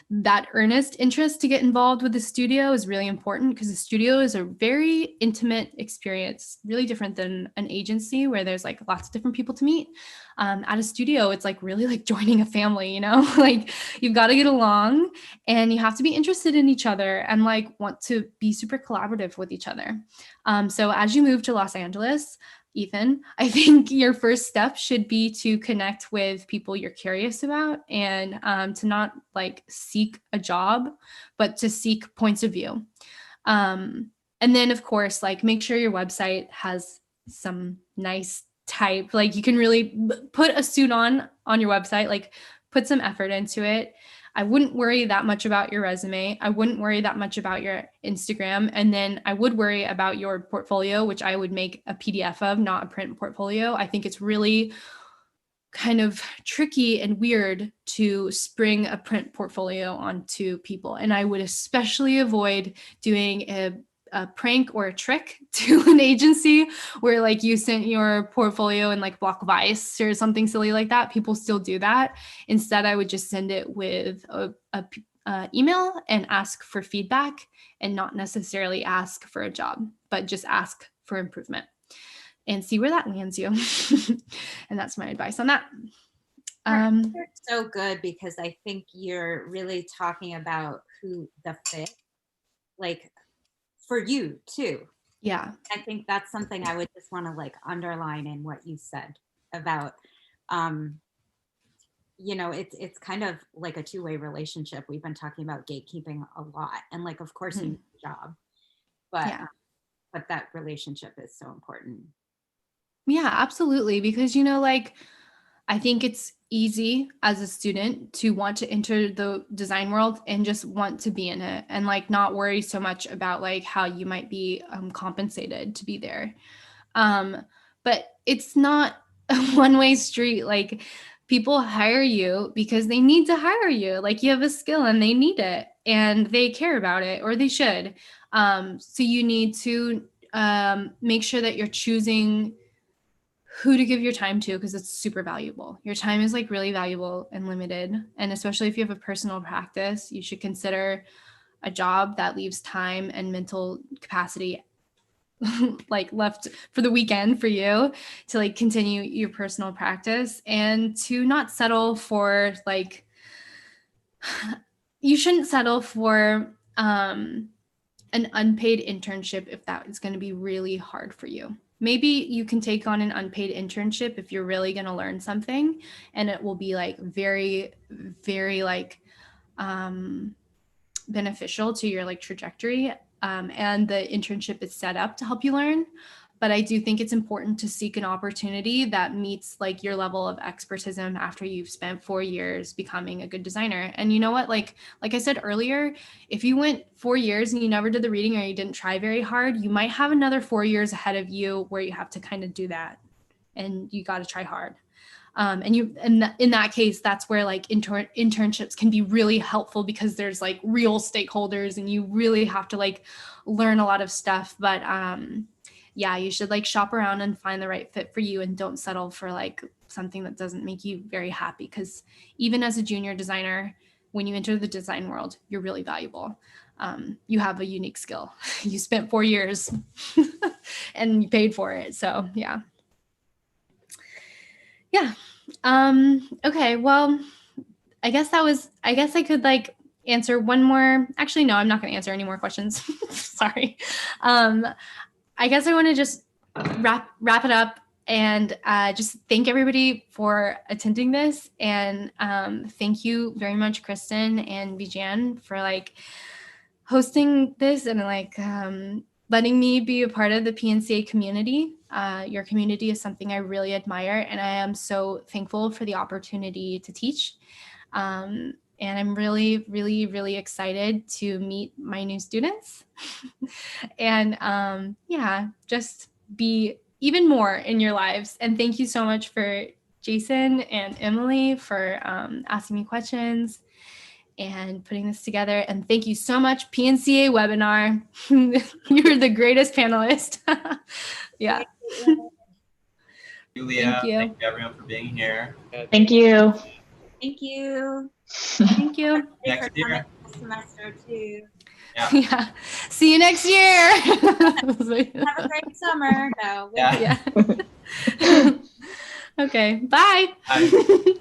that earnest interest to get involved with the studio is really important, because the studio is a very intimate experience, really different than an agency where there's like lots of different people to meet. At a studio, it's like really like joining a family, you know, like you've got to get along and you have to be interested in each other and like want to be super collaborative with each other. So as you move to Los Angeles, Ethan, I think your first step should be to connect with people you're curious about, and to not like seek a job, but to seek points of view. And then of course, like make sure your website has some nice type, like you can really put a suit on your website, like put some effort into it. I wouldn't worry that much about your resume. I wouldn't worry that much about your Instagram. And then I would worry about your portfolio, which I would make a PDF of, not a print portfolio. I think it's really kind of tricky and weird to spring a print portfolio onto people. And I would especially avoid doing a prank or a trick to an agency where like you sent your portfolio in like block of ice or something silly like that. People still do that. Instead, I would just send it with a email and ask for feedback, and not necessarily ask for a job, but just ask for improvement and see where that lands you. And that's my advice on that. You're so good, because I think you're really talking about who the fit, like for you too. Yeah. I think that's something I would just want to like underline in what you said about, you know, it's kind of like a two-way relationship. We've been talking about gatekeeping a lot, and like, of course, you need a job, but that relationship is so important. Yeah, absolutely. Because, you know, like I think it's easy as a student to want to enter the design world and just want to be in it and like not worry so much about like how you might be compensated to be there. But it's not a one-way street. Like people hire you because they need to hire you. Like you have a skill and they need it and they care about it, or they should. So you need to make sure that you're choosing who to give your time to, because it's super valuable. Your time is like really valuable and limited. And especially if you have a personal practice, you should consider a job that leaves time and mental capacity like left for the weekend for you to like continue your personal practice, and to not settle for like, you shouldn't settle for an unpaid internship if that is going to be really hard for you. Maybe you can take on an unpaid internship if you're really going to learn something, and it will be like very, very like beneficial to your like trajectory. And the internship is set up to help you learn. But I do think it's important to seek an opportunity that meets like your level of expertism after you've spent 4 years becoming a good designer. And you know what, like I said earlier, if you went 4 years and you never did the reading, or you didn't try very hard, you might have another 4 years ahead of you where you have to kind of do that, and you got to try hard. And in that case, that's where like internships can be really helpful, because there's like real stakeholders and you really have to like learn a lot of stuff. But yeah, you should like shop around and find the right fit for you, and don't settle for like something that doesn't make you very happy. Because even as a junior designer, when you enter the design world, you're really valuable. You have a unique skill. You spent 4 years and you paid for it. So yeah. Yeah. Okay. Well, I guess I could like answer one more. Actually, no, I'm not going to answer any more questions. Sorry. I guess I want to just wrap it up and just thank everybody for attending this. And thank you very much, Kristen and Bijan, for like hosting this and like letting me be a part of the PNCA community. Your community is something I really admire, and I am so thankful for the opportunity to teach. And I'm really, really, really excited to meet my new students and yeah, just be even more in your lives. And thank you so much for Jason and Emily for asking me questions and putting this together. And thank you so much, PNCA webinar. You're the greatest panelist. Yeah. Thank you, Leah. Thank you. Thank you, everyone, for being here. Thank you. Thank you. Thank you. Next For coming year. this semester too. Yeah. Yeah. See you next year. Have a great summer. No. Yeah. Yeah. Okay. Bye. Bye.